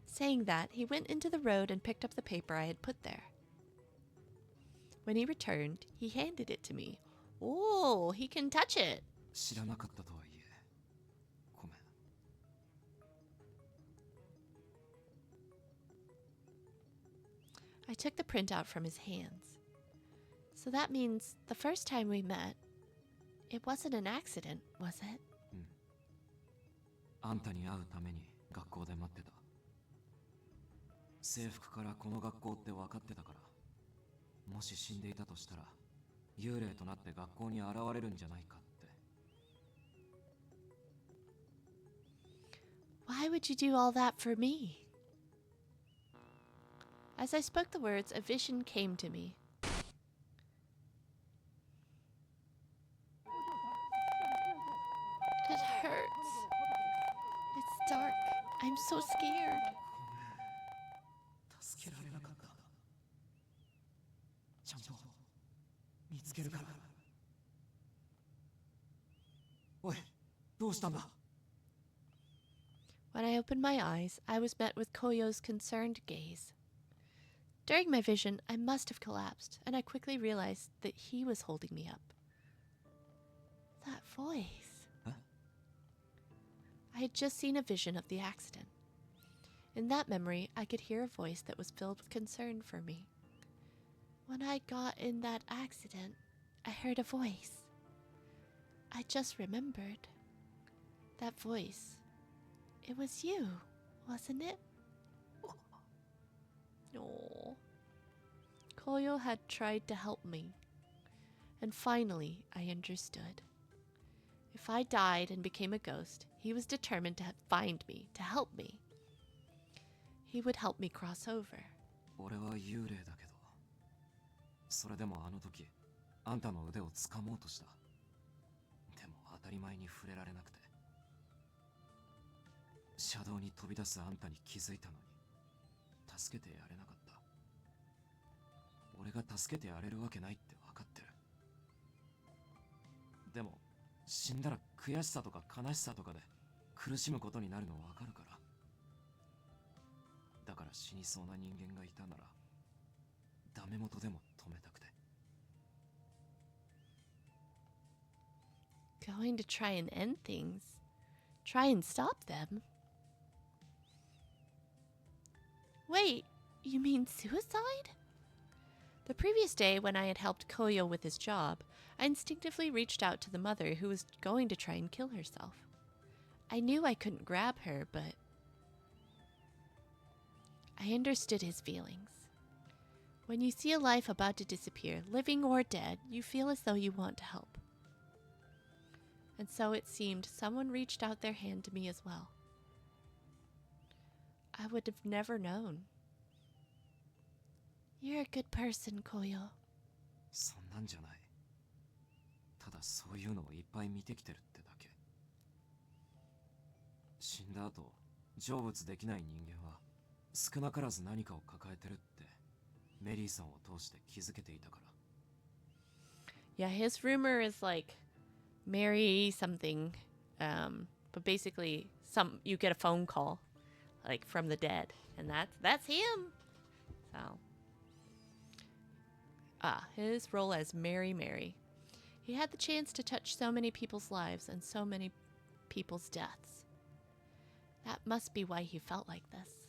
Saying that, he went into the road and picked up the paper I had put there. When he returned, he handed it to me. Oh, he can touch it. 知らなかったとはいえ、ごめん。I took the printout from his hands. So that means the first time we met, it wasn't an accident, was it? うん。あんたに会うために学校で待ってた。制服からこの学校って分かってたから、もし死んでいたとしたら幽霊となって学校に現れるんじゃないかって。 Why would you do all that for me? As I spoke the words, a vision came to me. It hurts. It's dark. I'm so scared. 助けられなかった。ちゃんと見つけるから。おい、どうしたんだ? When I opened my eyes, I was met with Koyo's concerned gaze. During my vision, I must have collapsed, and I quickly realized that he was holding me up. That voice. Huh? I had just seen a vision of the accident. In that memory, I could hear a voice that was filled with concern for me. When I got in that accident, I heard a voice. I just remembered. That voice. It was you, wasn't it? Oh. Koyo had tried to help me. And finally, I understood. If I died and became a ghost, he was determined to find me, to help me. He would help me cross over. 俺は幽霊だけど、それでもあの時、あんたの腕を掴もうとした。でも当たり前に触れられなくて。車道に飛び出すあんたに気づいたのに、助けてやれなかった。俺が助けてやれるわけないって分かってる。でも、死んだら悔しさとか悲しさとかで苦しむことになるの分かるから。だから死にそうな人間がいたなら、ダメ元でも止めたくて。Going to try and end things? Try and stop them? Wait, you mean suicide? The previous day, when I had helped Koyo with his job, I instinctively reached out to the mother who was going to try and kill herself. I knew I couldn't grab her, but I understood his feelings. When you see a life about to disappear, living or dead, you feel as though you want to help. And so it seemed someone reached out their hand to me as well. I would have never known. You're a good person, Koyo. そんなんじゃない。ただそういうのをいっぱい見てきてるってだけ。死んだ後、成仏できない人間は少なからず何かを抱えてるってメリーさんを通して気づけていたから。Yeah, his rumor is like marry something, but basically you get a phone call, like from the dead, and that's him. So, his role as Mary. He had the chance to touch so many people's lives and so many people's deaths. That must be why he felt like this.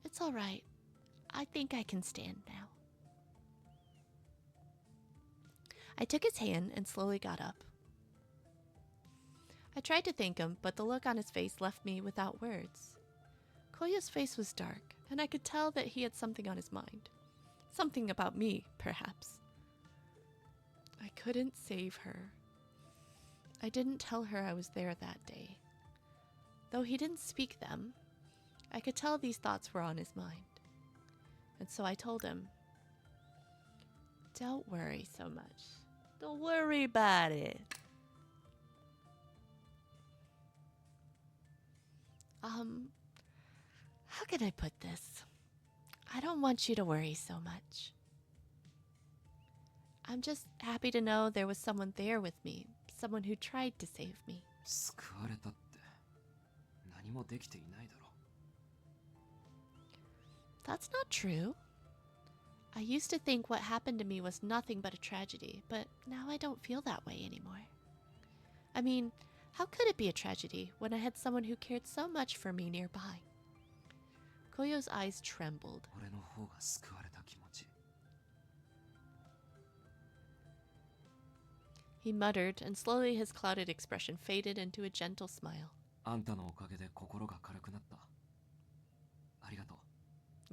It's all right. I think I can stand now. I took his hand and slowly got up. I tried to thank him, but the look on his face left me without words. Koyo's face was dark, and I could tell that he had something on his mind. Something about me, perhaps. I couldn't save her. I didn't tell her I was there that day. Though he didn't speak them, I could tell these thoughts were on his mind. And so I told him, "Don't worry so much. Don't worry about it. How can I put this? I don't want you to worry so much. I'm just happy to know there was someone there with me, someone who tried to save me." 救われたって何もできていないだろ。That's not true. I used to think what happened to me was nothing but a tragedy, but now I don't feel that way anymore. I mean, how could it be a tragedy when I had someone who cared so much for me nearby? Koyo's eyes trembled. 俺の方が救われた気持ち。 He muttered, and slowly his clouded expression faded into a gentle smile. あんたのおかげで心が軽くなった。ありがとう。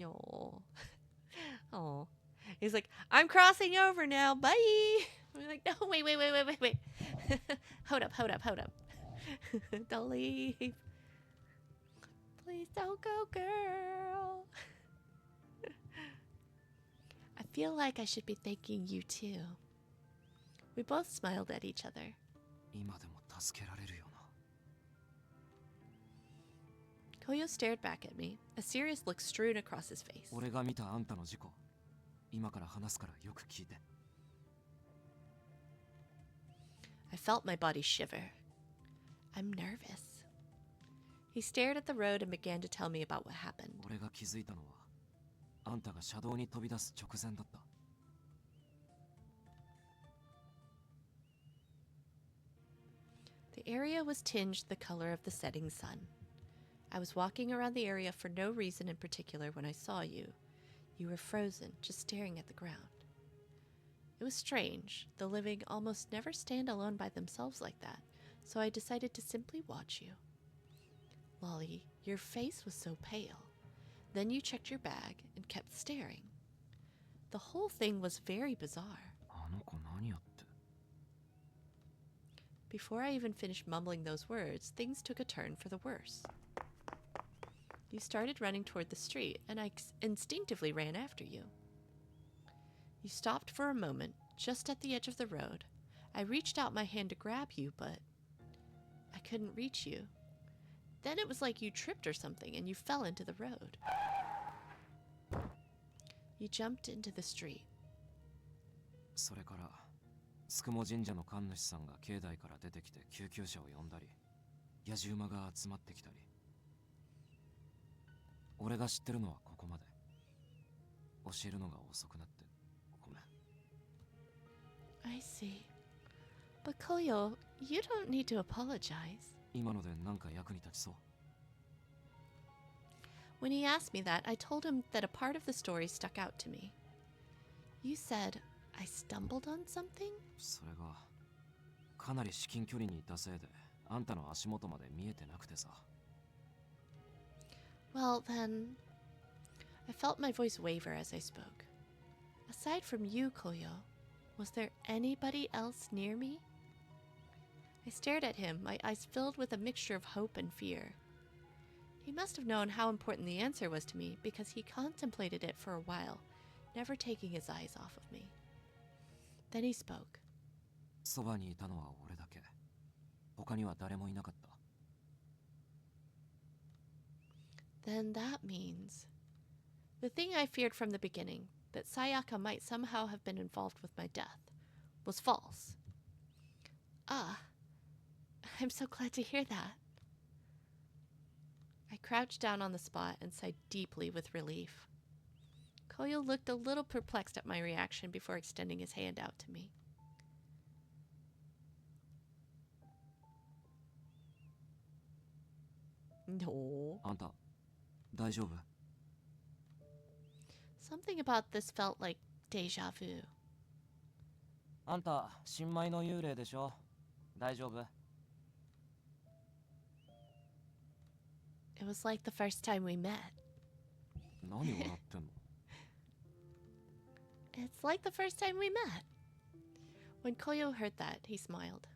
Oh. Oh. He's like, "I'm crossing over now. Bye." I'm like, "No, wait. Hold up. Don't leave. Please don't go, girl." I feel like I should be thanking you too. We both smiled at each other. 今でも助けられるよな。 Koyo stared back at me, a serious look strewn across his face. 俺が見たあんたの事故、今から話すからよく聞いて。 I felt my body shiver. I'm nervous. He stared at the road and began to tell me about what happened. 俺が気づいたのは、あんたが車道に飛び出す直前だった。 The area was tinged the color of the setting sun. I was walking around the area for no reason in particular when I saw you. You were frozen, just staring at the ground. It was strange. The living almost never stand alone by themselves like that, so I decided to simply watch you. Lolli, your face was so pale. Then you checked your bag and kept staring. The whole thing was very bizarre. あの子何やって。 Before I even finished mumbling those words, things took a turn for the worse. You started running toward the street, and I instinctively ran after you. You stopped for a moment, just at the edge of the road. I reached out my hand to grab you, but I couldn't reach you. Then it was like you tripped or something, and you fell into the road. You jumped into the street. それから、つくも神社の神主さんが境内から出てきて救急車を呼んだり、野じ馬が集まってきたり。俺が知ってるのはここまで。教えるのが遅くなってごめん。 I see. But Koyo, you don't need to apologize. 今のでなんか役に立ちそう。 When he asked me that, I told him that a part of the story stuck out to me. You said I stumbled on something? それが、かなり至近距離にいたせいで、あんたの足元まで見えてなくてさ。 Well, then... I felt my voice waver as I spoke. Aside from you, Koyo, was there anybody else near me? I stared at him, my eyes filled with a mixture of hope and fear. He must have known how important the answer was to me because he contemplated it for a while, never taking his eyes off of me. Then he spoke. そばにいたのは俺だけ。他には誰もいなかった。Then that means the thing I feared from the beginning, that Sayaka might somehow have been involved with my death, was false. Ah, I'm so glad to hear that. I crouched down on the spot and sighed deeply with relief. Koyo looked a little perplexed at my reaction before extending his hand out to me. No. あんた、大丈夫？ Something about this felt like deja vu. あんた、新米の幽霊でしょ？大丈夫？ It was like the first time we met. 何笑ってんの？ It's like the first time we met. When Koyo heard that, he smiled.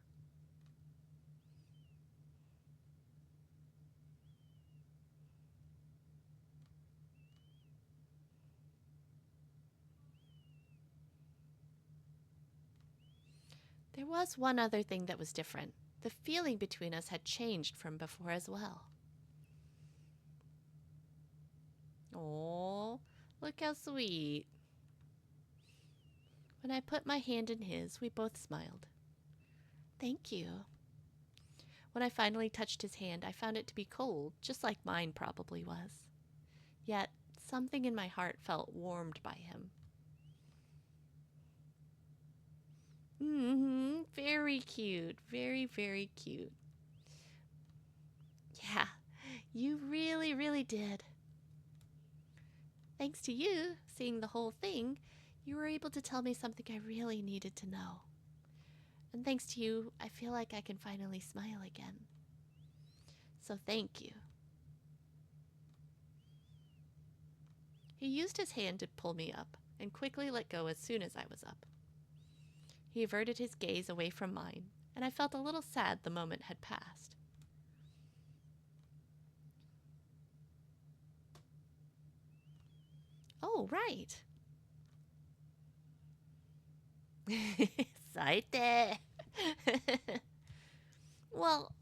There was one other thing that was different. The feeling between us had changed from before as well. Oh, look how sweet. When I put my hand in his, we both smiled. Thank you. When I finally touched his hand, I found it to be cold, just like mine probably was. Yet, something in my heart felt warmed by him. Very cute. Very, very cute. Yeah, you really, really did. Thanks to you, seeing the whole thing, you were able to tell me something I really needed to know. And thanks to you, I feel like I can finally smile again. So thank you. He used his hand to pull me up and quickly let go as soon as I was up. He averted his gaze away from mine, and I felt a little sad the moment had passed. Oh, right. Saite. Well,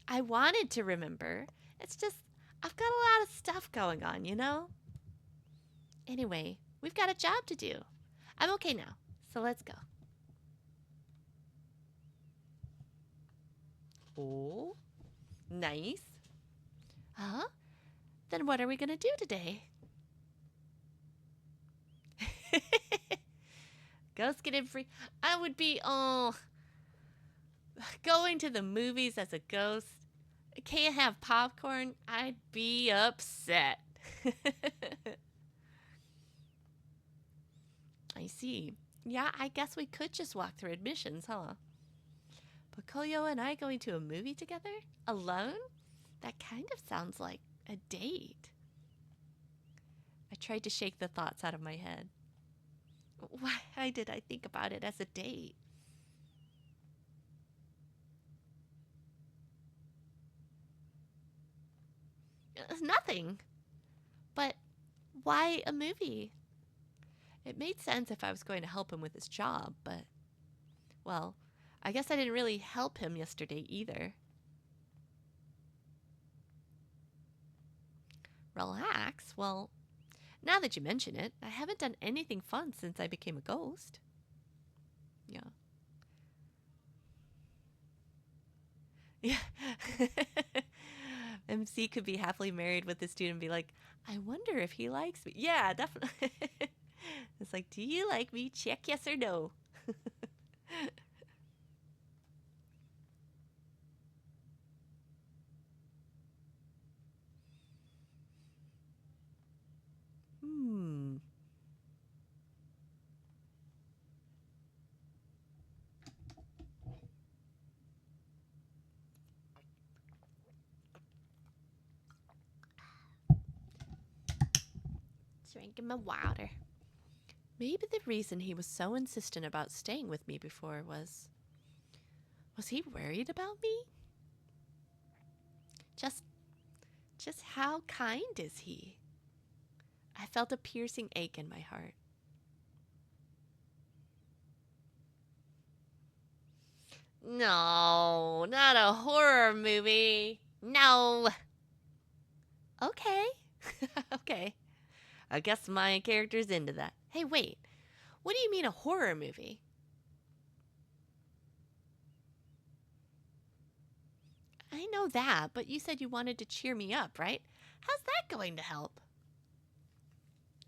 I wanted to remember. It's just, I've got a lot of stuff going on, you know? Anyway, we've got a job to do. I'm okay now, so let's go. Oh, nice. Huh? Then what are we going to do today? Ghost getting free. I would be, going to the movies as a ghost. Can't have popcorn. I'd be upset. I see. Yeah, I guess we could just walk through admissions, huh? But Koyo and I going to a movie together? Alone? That kind of sounds like a date. I tried to shake the thoughts out of my head. Why did I think about it as a date? Nothing. But why a movie? It made sense if I was going to help him with his job, but, well, I guess I didn't really help him yesterday either. Relax? Well, now that you mention it, I haven't done anything fun since I became a ghost. Yeah. Yeah. MC could be happily married with the student and be like, I wonder if he likes me. Yeah, definitely. It's like, do you like me? Check yes or no. Drinking my water. Maybe the reason he was so insistent about staying with me before was he worried about me? Just how kind is he? I felt a piercing ache in my heart. No, not a horror movie. No. Okay. Okay. I guess my character's into that. Hey, wait. What do you mean a horror movie? I know that, but you said you wanted to cheer me up, right? How's that going to help?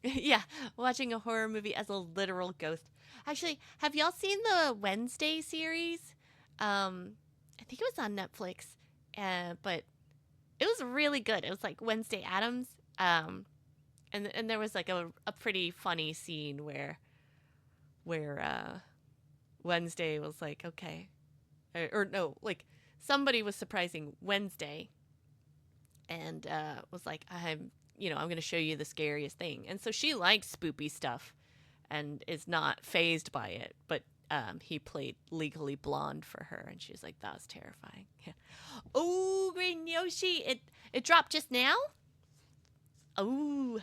Yeah, watching a horror movie as a literal ghost. Actually, have y'all seen the Wednesday series? I think it was on Netflix, but it was really good. It was like Wednesday Addams, and there was like a pretty funny scene where Wednesday was like, okay, or no, like somebody was surprising Wednesday, and was like, I'm going to show you the scariest thing. And so she likes spoopy stuff and is not phased by it, but he played Legally Blonde for her, and she's like, that was terrifying. Yeah. Oh, Green Yoshi, it dropped just now? Ooh.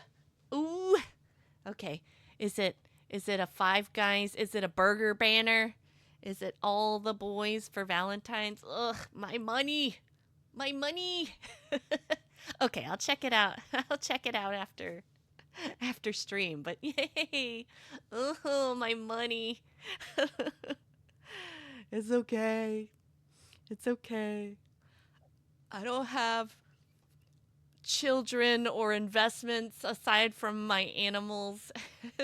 Okay. Is it a Five Guys? Is it a burger banner? Is it all the boys for Valentine's? Ugh, my money. My money. Okay, I'll check it out. I'll check it out after stream. But yay. Oh, my money. It's okay. It's okay. I don't have children or investments aside from my animals.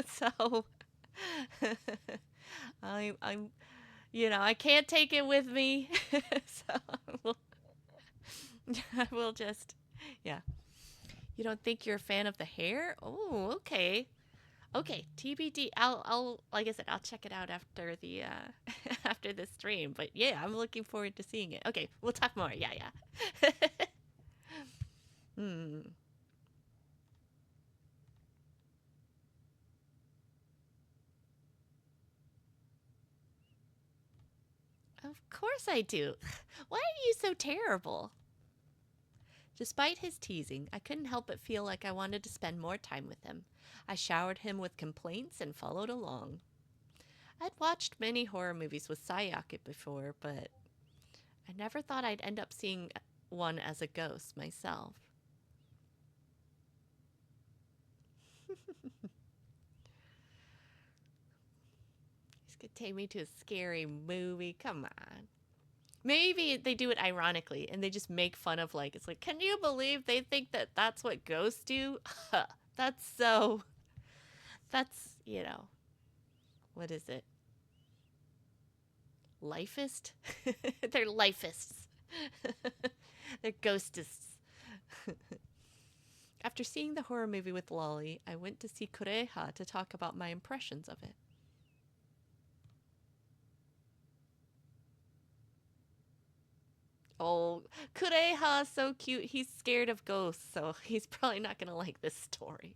So I'm I can't take it with me. So I will just yeah. You don't think you're a fan of the hair? Oh, okay. Okay, TBD. I'll like I said, I'll check it out after the after the stream. But yeah, I'm looking forward to seeing it. Okay, we'll talk more. Yeah. Hmm. Of course I do. Why are you so terrible? Despite his teasing, I couldn't help but feel like I wanted to spend more time with him. I showered him with complaints and followed along. I'd watched many horror movies with Sayaka before, but I never thought I'd end up seeing one as a ghost myself. He's gonna take me to a scary movie. Come on. Maybe they do it ironically and they just make fun of it's like, can you believe they think that that's what ghosts do? That's what is it? Lifist? They're lifists. They're ghostists. After seeing the horror movie with Lolli, I went to see Kureha to talk about my impressions of it. Oh, Kureha, so cute. He's scared of ghosts, so he's probably not going to like this story.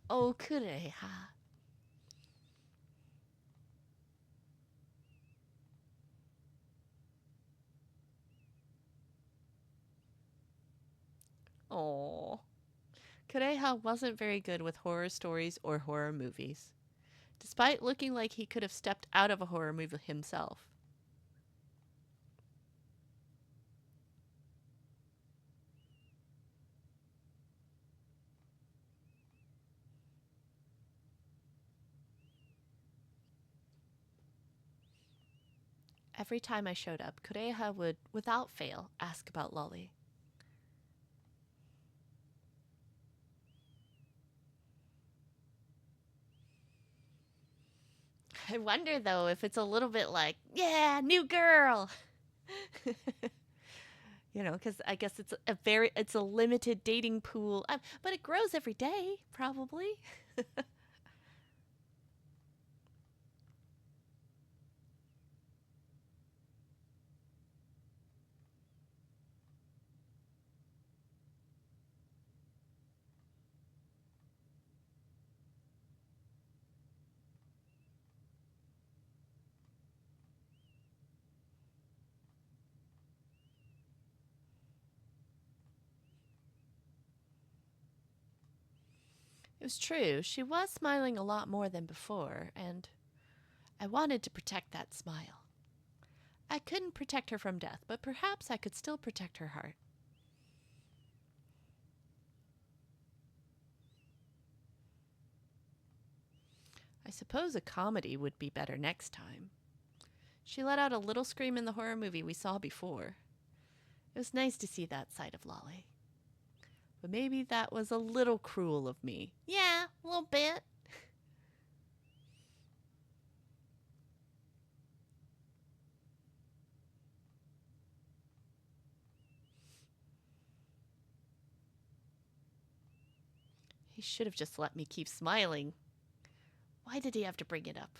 Oh, Kureha. Oh. Kureha wasn't very good with horror stories or horror movies, despite looking like he could have stepped out of a horror movie himself. Every time I showed up, Kureha would, without fail, ask about Lolli. I wonder, though, if it's a little bit like, yeah, new girl. You know, because I guess it's a limited dating pool, but it grows every day, probably. It was true. She was smiling a lot more than before, and I wanted to protect that smile. I couldn't protect her from death, but perhaps I could still protect her heart. I suppose a comedy would be better next time. She let out a little scream in the horror movie we saw before. It was nice to see that side of Lolli. But maybe that was a little cruel of me. Yeah, a little bit. He should have just let me keep smiling. Why did he have to bring it up?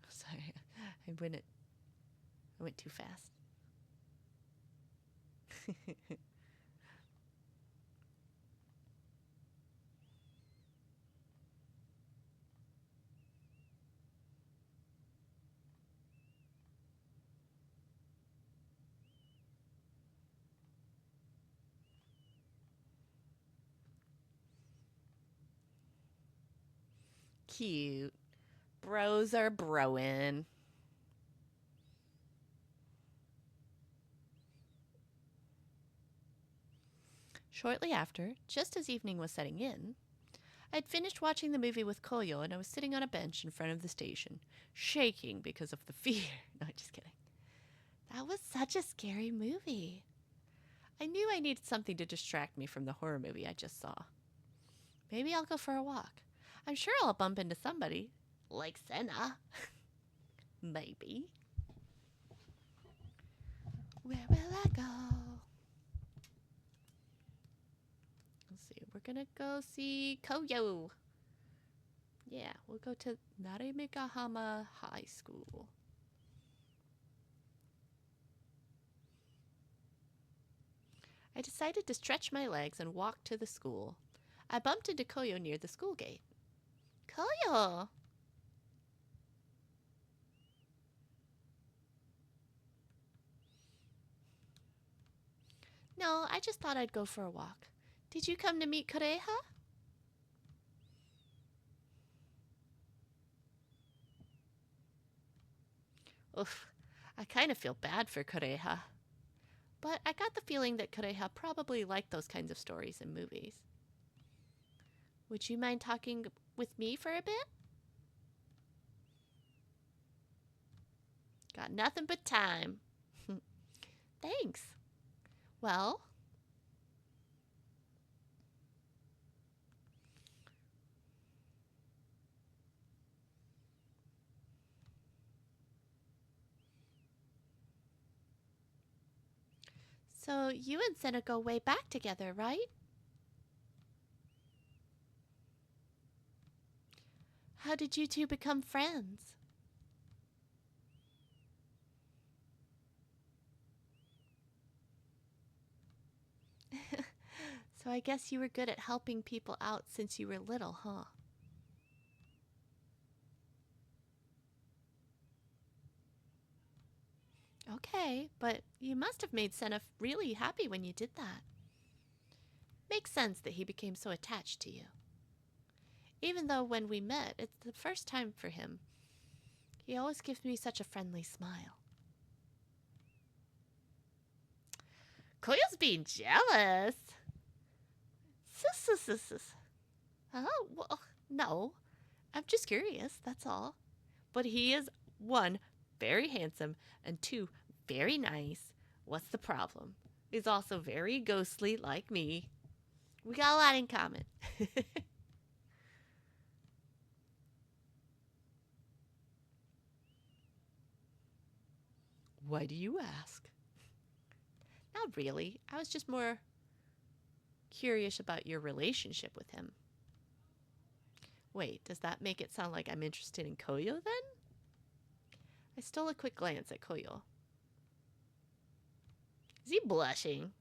Sorry, I went too fast. Cute. Bros are broin'. Shortly after, just as evening was setting in, I'd finished watching the movie with Koyo and I was sitting on a bench in front of the station, shaking because of the fear. No, just kidding. That was such a scary movie. I knew I needed something to distract me from the horror movie I just saw. Maybe I'll go for a walk. I'm sure I'll bump into somebody. Like Senna. Maybe. Where will I go? Let's see. We're gonna go see Koyo. Yeah, we'll go to Naremegahama High School. I decided to stretch my legs and walk to the school. I bumped into Koyo near the school gate. Koyo! No, I just thought I'd go for a walk. Did you come to meet Kureha? Oof, I kind of feel bad for Kureha. But I got the feeling that Kureha probably liked those kinds of stories and movies. Would you mind talking with me for a bit? Got nothing but time. Thanks. Well, so you and Senna go way back together, right? How did you two become friends? So I guess you were good at helping people out since you were little, huh? Okay, but you must have made Senna really happy when you did that. Makes sense that he became so attached to you. Even though when we met, it's the first time for him. He always gives me such a friendly smile. Koyo's being jealous. Oh, well, no. I'm just curious, that's all. But he is, one, very handsome, and two, very nice. What's the problem? He's also very ghostly like me. We got a lot in common. Why do you ask? Not really. I was just more curious about your relationship with him. Wait, does that make it sound like I'm interested in Koyo then? I stole a quick glance at Koyo. Is he blushing?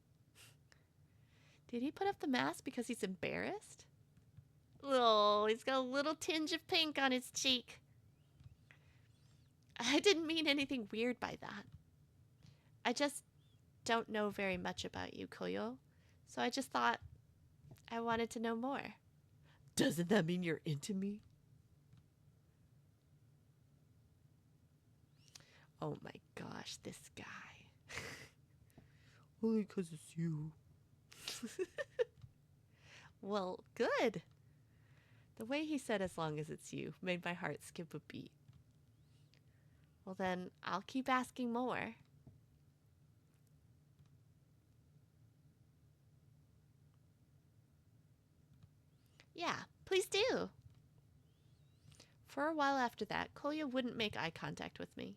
Did he put up the mask because he's embarrassed? Oh, he's got a little tinge of pink on his cheek. I didn't mean anything weird by that. I just don't know very much about you, Koyo. So I just thought I wanted to know more. Doesn't that mean you're into me? Oh my gosh, this guy. Only 'cause it's you. Well, good. The way he said as long as it's you made my heart skip a beat. Well then, I'll keep asking more. Yeah, please do. For a while after that, Koyo wouldn't make eye contact with me.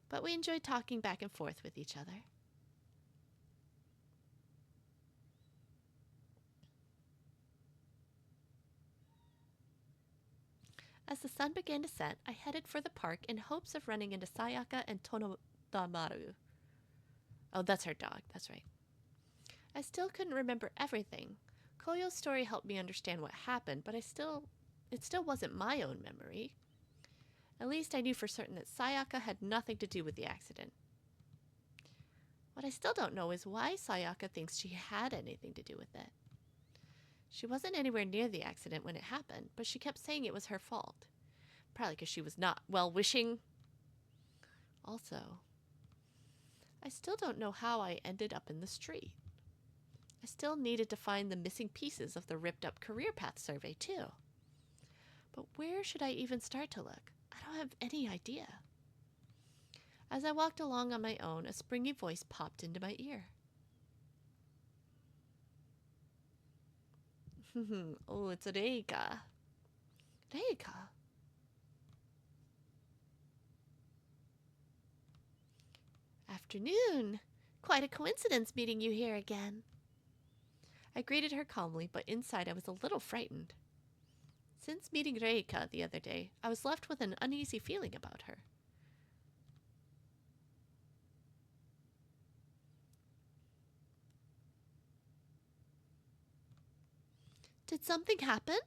But we enjoyed talking back and forth with each other. As the sun began to set, I headed for the park in hopes of running into Sayaka and Tonomaru. Oh, that's her dog, that's right. I still couldn't remember everything. Koyo's story helped me understand what happened, but it still wasn't my own memory. At least I knew for certain that Sayaka had nothing to do with the accident. What I still don't know is why Sayaka thinks she had anything to do with it. She wasn't anywhere near the accident when it happened, but she kept saying it was her fault. Probably because she was not well-wishing. Also, I still don't know how I ended up in the street. I still needed to find the missing pieces of the ripped-up career path survey, too. But where should I even start to look? I don't have any idea. As I walked along on my own, a springy voice popped into my ear. Oh, it's Reika. Reika? Afternoon. Quite a coincidence meeting you here again. I greeted her calmly, but inside I was a little frightened. Since meeting Reika the other day, I was left with an uneasy feeling about her. Did something happen?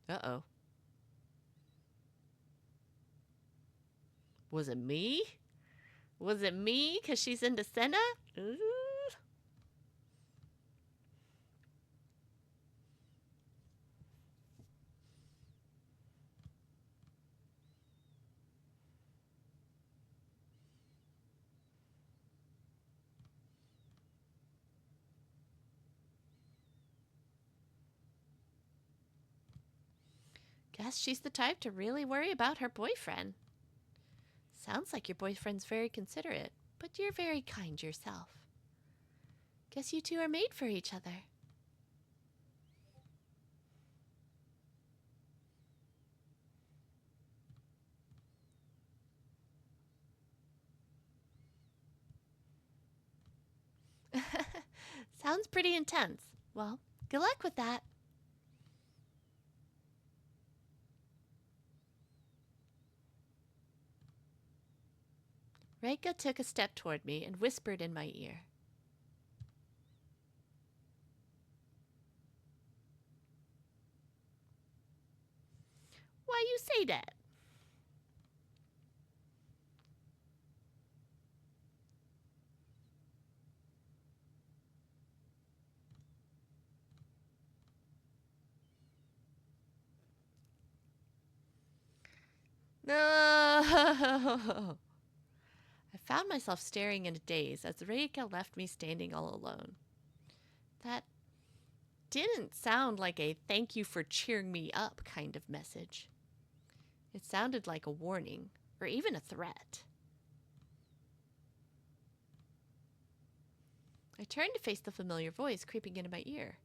Uh-oh. Was it me? Was it me? 'Cause she's into Senna? Ooh. Guess she's the type to really worry about her boyfriend. Sounds like your boyfriend's very considerate, but you're very kind yourself. Guess you two are made for each other. Sounds pretty intense. Well, good luck with that. Reika took a step toward me and whispered in my ear. Why you say that? No! I found myself staring in a daze as Reika left me standing all alone. That didn't sound like a thank you for cheering me up kind of message. It sounded like a warning, or even a threat. I turned to face the familiar voice creeping into my ear.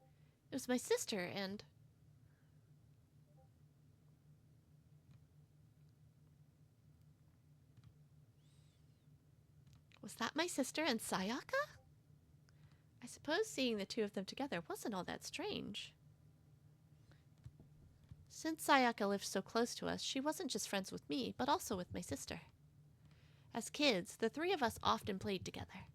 It was my sister, and... Was that my sister and Sayaka? I suppose seeing the two of them together wasn't all that strange. Since Sayaka lived so close to us, she wasn't just friends with me, but also with my sister. As kids, the three of us often played together.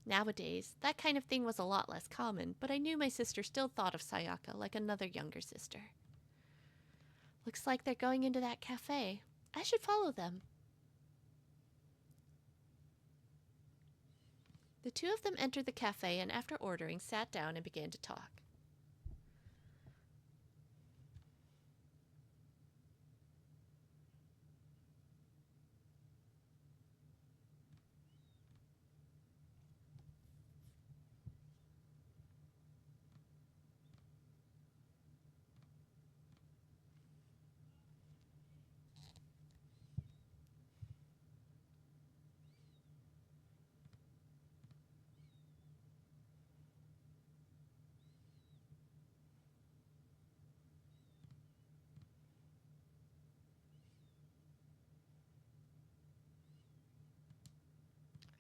Nowadays, that kind of thing was a lot less common, but I knew my sister still thought of Sayaka like another younger sister. Looks like they're going into that cafe. I should follow them. The two of them entered the cafe and after ordering, sat down and began to talk.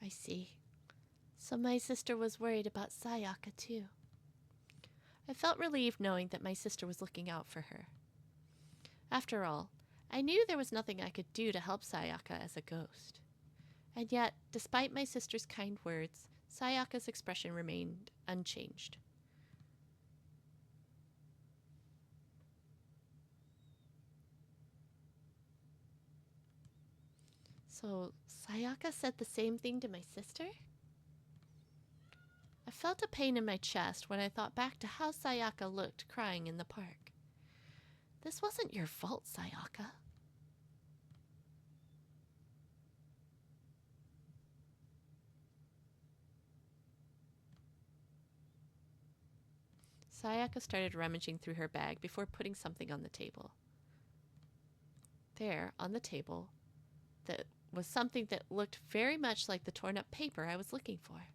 I see. So my sister was worried about Sayaka too. I felt relieved knowing that my sister was looking out for her. After all, I knew there was nothing I could do to help Sayaka as a ghost. And yet, despite my sister's kind words, Sayaka's expression remained unchanged. So, Sayaka said the same thing to my sister? I felt a pain in my chest when I thought back to how Sayaka looked crying in the park. This wasn't your fault, Sayaka. Sayaka started rummaging through her bag before putting something on the table. There, on the table, that was something that looked very much like the torn-up paper I was looking for.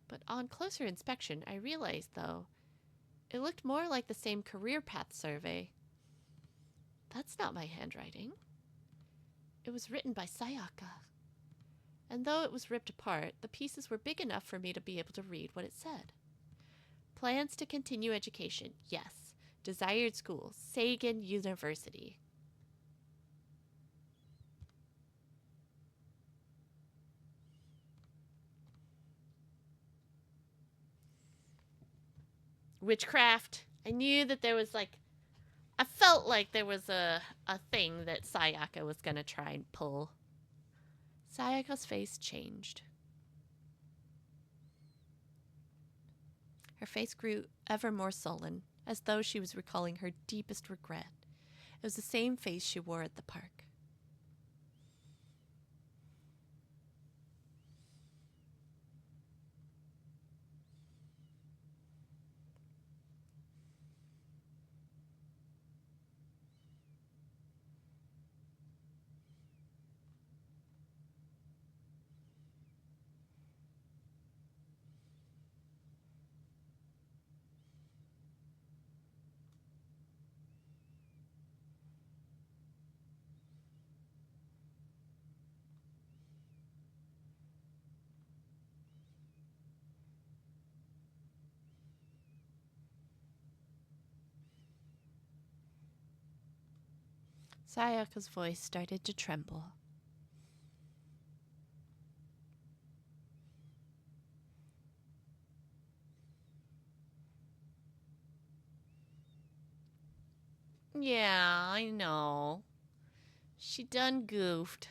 But on closer inspection, I realized, though, it looked more like the same career path survey. That's not my handwriting. It was written by Sayaka. And though it was ripped apart, the pieces were big enough for me to be able to read what it said. Plans to continue education, yes. Desired school, Sagan University. Witchcraft. I knew that there was I felt like there was a thing that Sayaka was going to try and pull. Sayaka's face changed. Her face grew ever more sullen, as though she was recalling her deepest regret. It was the same face she wore at the park. Sayaka's voice started to tremble. Yeah, I know. She done goofed.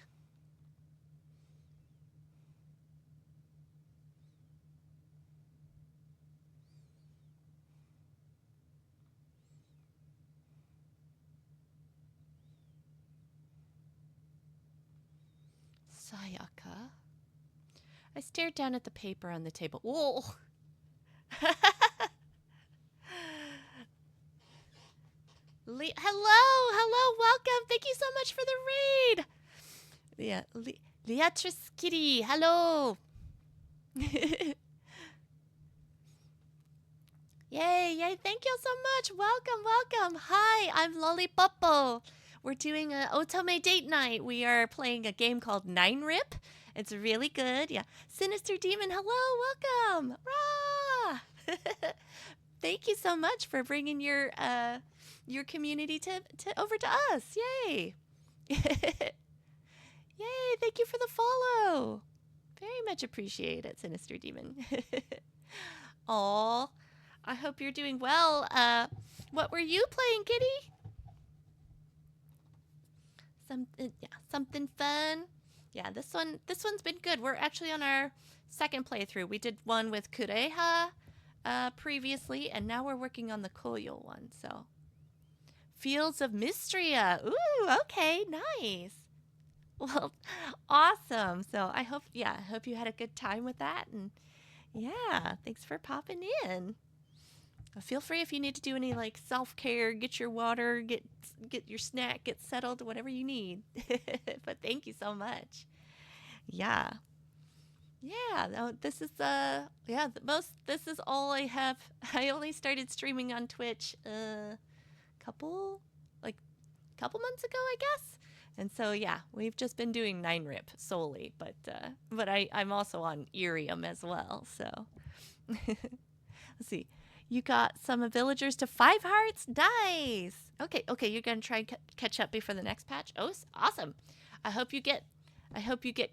Sayaka. I stared down at the paper on the table. Whoa! Hello, welcome. Thank you so much for the raid. Yeah, Leatrice Kitty, hello. Yay, thank you so much. Welcome. Hi, I'm Lolli Ppoppo. we're doing a Otome date night. We are playing a game called R.I.P. It's really good. Yeah. Sinister Demon, hello, welcome. Rah! Thank you so much for bringing your community to over to us. Yay. Yay, thank you for the follow. Very much appreciate it, Sinister Demon. Aw, I hope you're doing well. What were you playing, Kitty? Something fun. Yeah, this one's been good. We're actually on our second playthrough. We did one with Kureha previously, and now we're working on the Koyo one. So, Fields of Mystria. Ooh, okay, nice. Well, awesome. So I hope you had a good time with that, and yeah, thanks for popping in. Feel free if you need to do any like self-care, get your water, get your snack, get settled, whatever you need. But thank you so much. Yeah. Yeah, no, this is this is all I have. I only started streaming on Twitch couple months ago, I guess. And so yeah, we've just been doing R.I.P. solely, but I'm also on Iriam as well. So let's see. You got some villagers to 5 hearts. Nice. Okay, you're gonna try and catch up before the next patch. Oh, awesome. I hope you get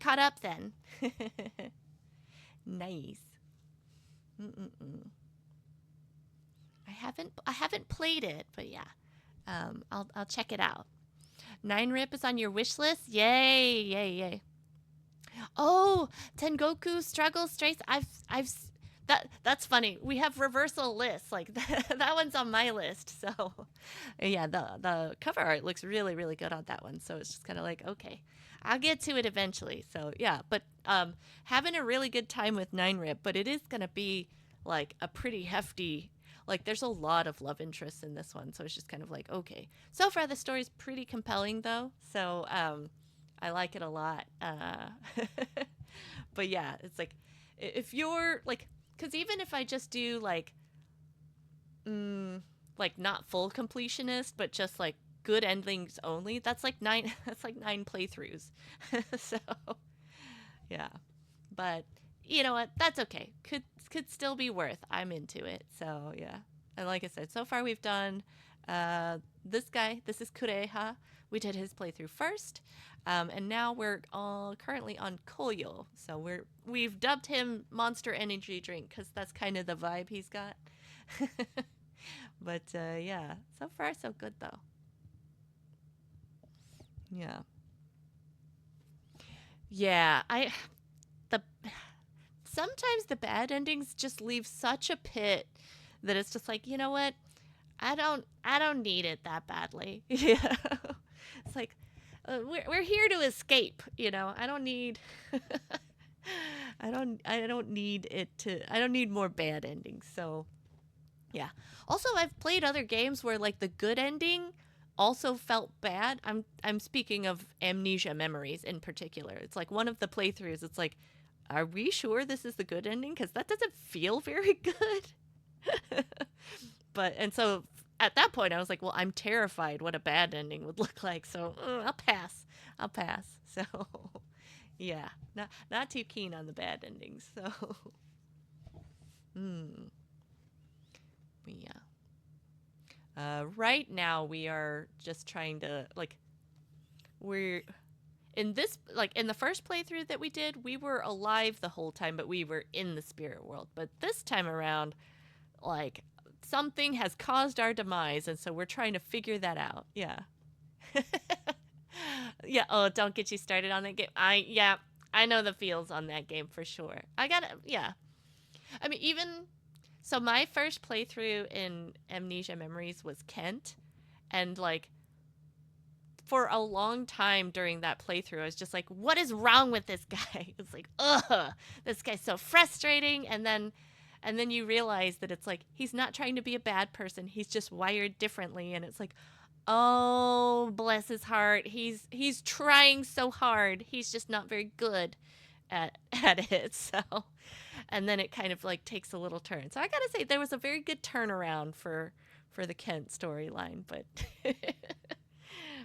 caught up then. Nice. I haven't played it, but yeah, I'll check it out. R.I.P. is on your wish list. Yay. Oh, Tengoku Struggle Strays. That's funny. We have reversal lists. Like that one's on my list. So yeah, the cover art looks really, really good on that one. So it's just kind of like, okay, I'll get to it eventually. So yeah, but having a really good time with R.I.P., but it is gonna be like a pretty hefty. Like there's a lot of love interests in this one, so it's just kind of like, okay. So far the story's pretty compelling though, so I like it a lot. But yeah, it's like if you're like, because even if I just do like not full completionist, but just like good endings only, that's like 9 playthroughs. So yeah, but you know what, that's okay. Could still be worth. I'm into it. So yeah, and like I said, so far we've done this guy. This is Kureha. We did his playthrough first, and now we're all currently on Koyo. So we've dubbed him Monster Energy Drink because that's kind of the vibe he's got. But yeah, so far so good though. Yeah, sometimes the bad endings just leave such a pit that it's just like, you know what? I don't need it that badly. Yeah. It's like we're here to escape, you know. I don't need I don't need it to I don't need more bad endings. So yeah. Also, I've played other games where like the good ending also felt bad. I'm speaking of Amnesia Memories in particular. It's like one of the playthroughs, it's like, are we sure this is the good ending? Because that doesn't feel very good. And so at that point, I was like, well, I'm terrified what a bad ending would look like. So I'll pass. So yeah, not too keen on the bad endings. So yeah. Right now, we are just trying to we're in this, in the first playthrough that we did, we were alive the whole time, but we were in the spirit world. But this time around, something has caused our demise, and so we're trying to figure that out. Yeah. Yeah. Oh, don't get you started on that game. I know the feels on that game for sure. Yeah. I mean, so my first playthrough in Amnesia Memories was Kent, and for a long time during that playthrough, I was just like, what is wrong with this guy? It's like, ugh, this guy's so frustrating. And then you realize that it's like, he's not trying to be a bad person. He's just wired differently. And it's like, oh, bless his heart. He's trying so hard. He's just not very good at it. So, and then it kind of takes a little turn. So I gotta say, there was a very good turnaround for the Kent storyline, but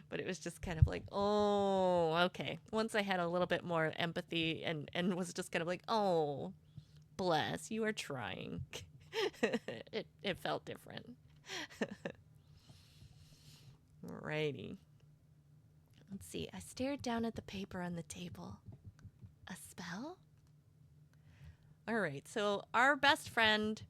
But it was just kind of like, oh, okay. Once I had a little bit more empathy and was just kind of like, oh, bless, you are trying. It felt different. Alrighty. Let's see. I stared down at the paper on the table. A spell? Alright, so our best friend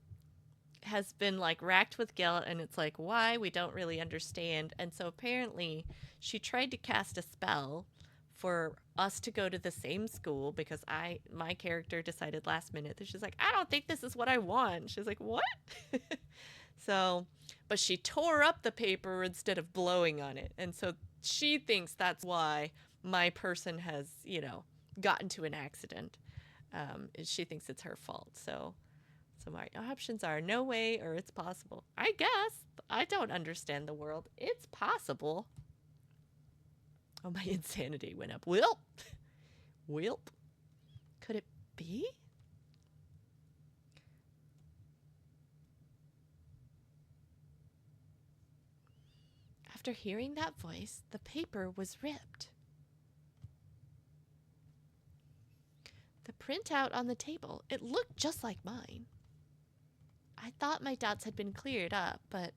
has been like racked with guilt, and it's like, why? We don't really understand. And so apparently she tried to cast a spell for us to go to the same school because my character decided last minute that she's like, I don't think this is what I want. She's like, what? So, but she tore up the paper instead of blowing on it. And so she thinks that's why my person has, gotten to an accident. She thinks it's her fault. So my options are no way or it's possible. I guess. I don't understand the world. It's possible. Oh, my insanity went up. Wilp. Wilp. Could it be? After hearing that voice, the paper was ripped. The printout on the table, it looked just like mine. I thought my doubts had been cleared up, but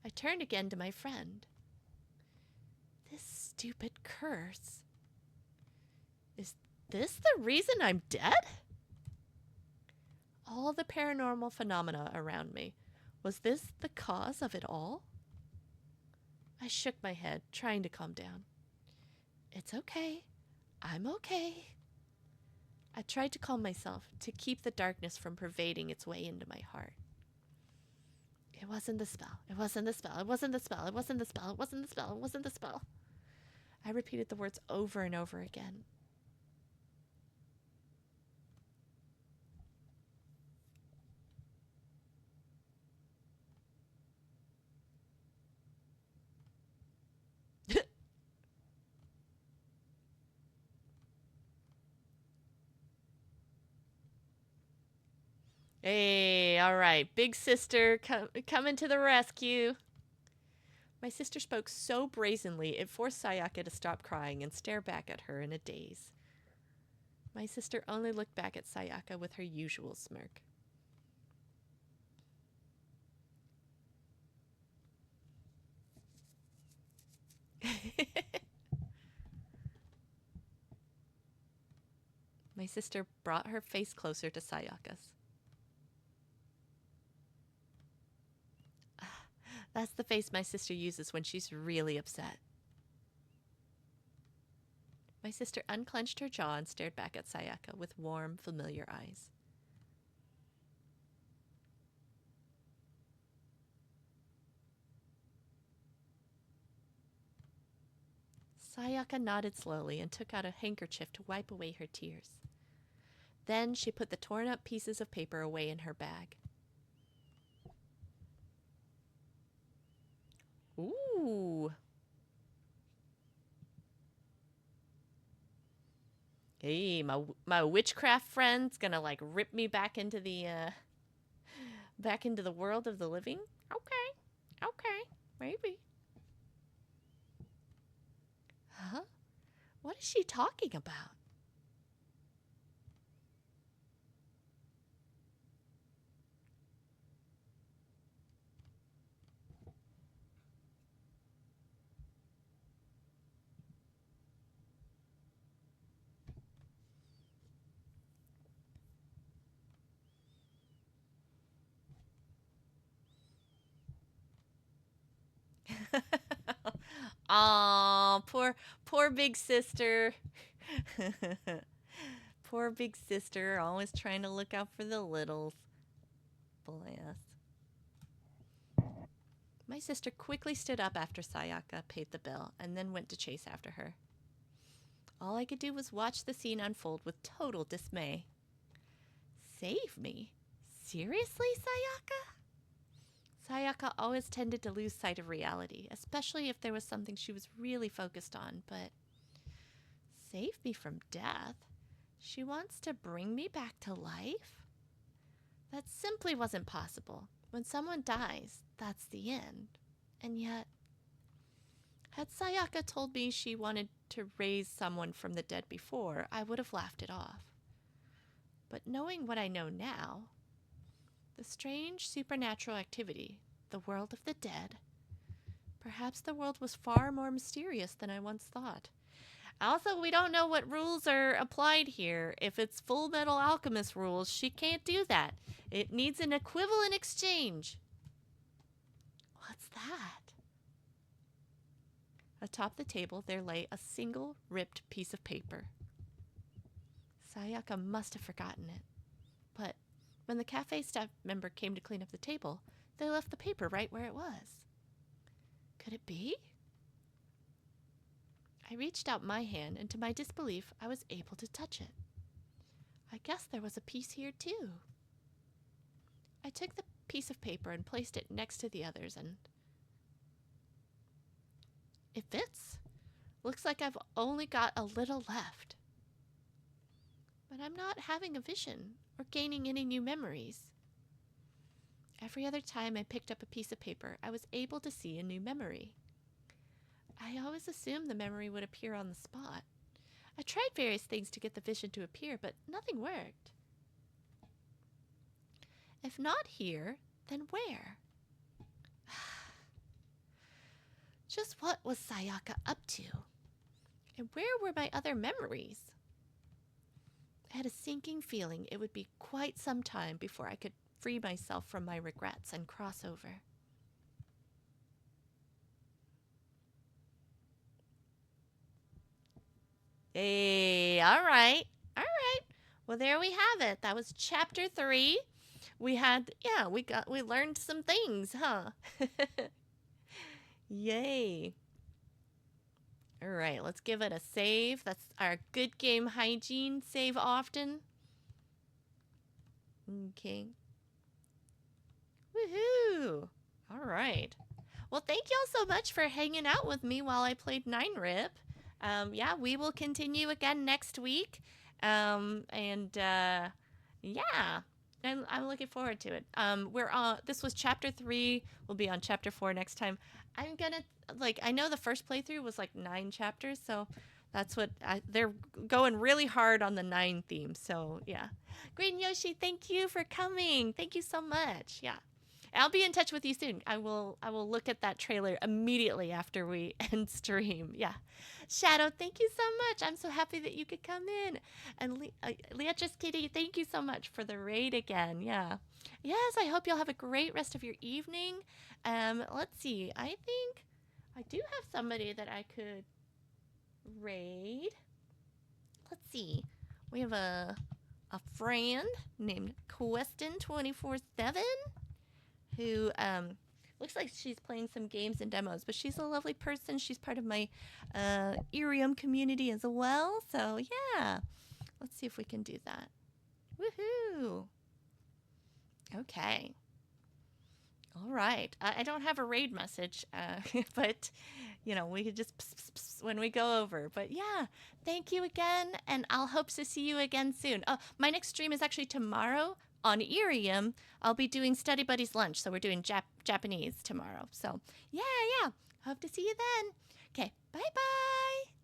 I turned again to my friend. This stupid curse. Is this the reason I'm dead? All the paranormal phenomena around me. Was this the cause of it all? I shook my head, trying to calm down. It's okay. I'm okay. I tried to calm myself, to keep the darkness from pervading its way into my heart. It wasn't the spell. It wasn't the spell. It wasn't the spell. It wasn't the spell. It wasn't the spell. It wasn't the spell. I repeated the words over and over again. Hey, all right. Big sister, coming to the rescue. My sister spoke so brazenly, it forced Sayaka to stop crying and stare back at her in a daze. My sister only looked back at Sayaka with her usual smirk. My sister brought her face closer to Sayaka's. That's the face my sister uses when she's really upset. My sister unclenched her jaw and stared back at Sayaka with warm, familiar eyes. Sayaka nodded slowly and took out a handkerchief to wipe away her tears. Then she put the torn up pieces of paper away in her bag. Ooh. Hey, my witchcraft friend's gonna like rip me back into the world of the living. Okay, maybe. Huh? What is she talking about? Aw, poor big sister. Poor big sister, always trying to look out for the littles. Bless. My sister quickly stood up after Sayaka paid the bill and then went to chase after her. All I could do was watch the scene unfold with total dismay. Save me? Seriously, Sayaka? Sayaka always tended to lose sight of reality, especially if there was something she was really focused on, but save me from death? She wants to bring me back to life? That simply wasn't possible. When someone dies, that's the end. And yet, Had Sayaka told me she wanted to raise someone from the dead before, I would have laughed it off. But knowing what I know now, the strange supernatural activity, the world of the dead, perhaps the world was far more mysterious than I once thought. Also, we don't know what rules are applied here. If it's Full Metal Alchemist rules, she can't do that. It needs an equivalent exchange. What's that? Atop the table, there lay a single ripped piece of paper. Sayaka must have forgotten it. But when the cafe staff member came to clean up the table, they left the paper right where it was. Could it be? I reached out my hand, and to my disbelief, I was able to touch it. I guess there was a piece here, too. I took the piece of paper and placed it next to the others, and it fits. Looks like I've only got a little left. But I'm not having a vision or gaining any new memories. Every other time I picked up a piece of paper, I was able to see a new memory. I always assumed the memory would appear on the spot. I tried various things to get the vision to appear, but nothing worked. If not here, then where? Just what was Sayaka up to? And where were my other memories? I had a sinking feeling it would be quite some time before I could free myself from my regrets and cross over. Hey, all right. Well, there we have it. That was chapter 3. We learned some things, huh? Yay. All right, let's give it a save. That's our good game hygiene. Save often. Okay. Woohoo. All right. Well, thank y'all so much for hanging out with me while I played 9-Rip. We will continue again next week. Yeah, I'm looking forward to it. This was chapter 3. We'll be on chapter 4 next time. I'm gonna, I know the first playthrough was 9 chapters, so that's what they're going really hard on the 9 theme. So yeah, Green Yoshi, thank you for coming. Thank you so much. Yeah. I'll be in touch with you soon. I will look at that trailer immediately after we end stream. Yeah. Shadow, thank you so much. I'm so happy that you could come in. And Leatrice Kitty, thank you so much for the raid again. Yeah. Yes, I hope you'll have a great rest of your evening. Let's see. I think I do have somebody that I could raid. Let's see. We have a friend named Questin247. Who looks like she's playing some games and demos, but she's a lovely person. She's part of my Iriam community as well. So yeah, let's see if we can do that. Woohoo! Okay. All right. I don't have a raid message, but we could just when we go over. But yeah, thank you again, and I'll hope to see you again soon. Oh, my next stream is actually tomorrow. On Iriam, I'll be doing Study Buddies Lunch, so we're doing Japanese tomorrow. So, yeah. Hope to see you then. Okay, bye-bye.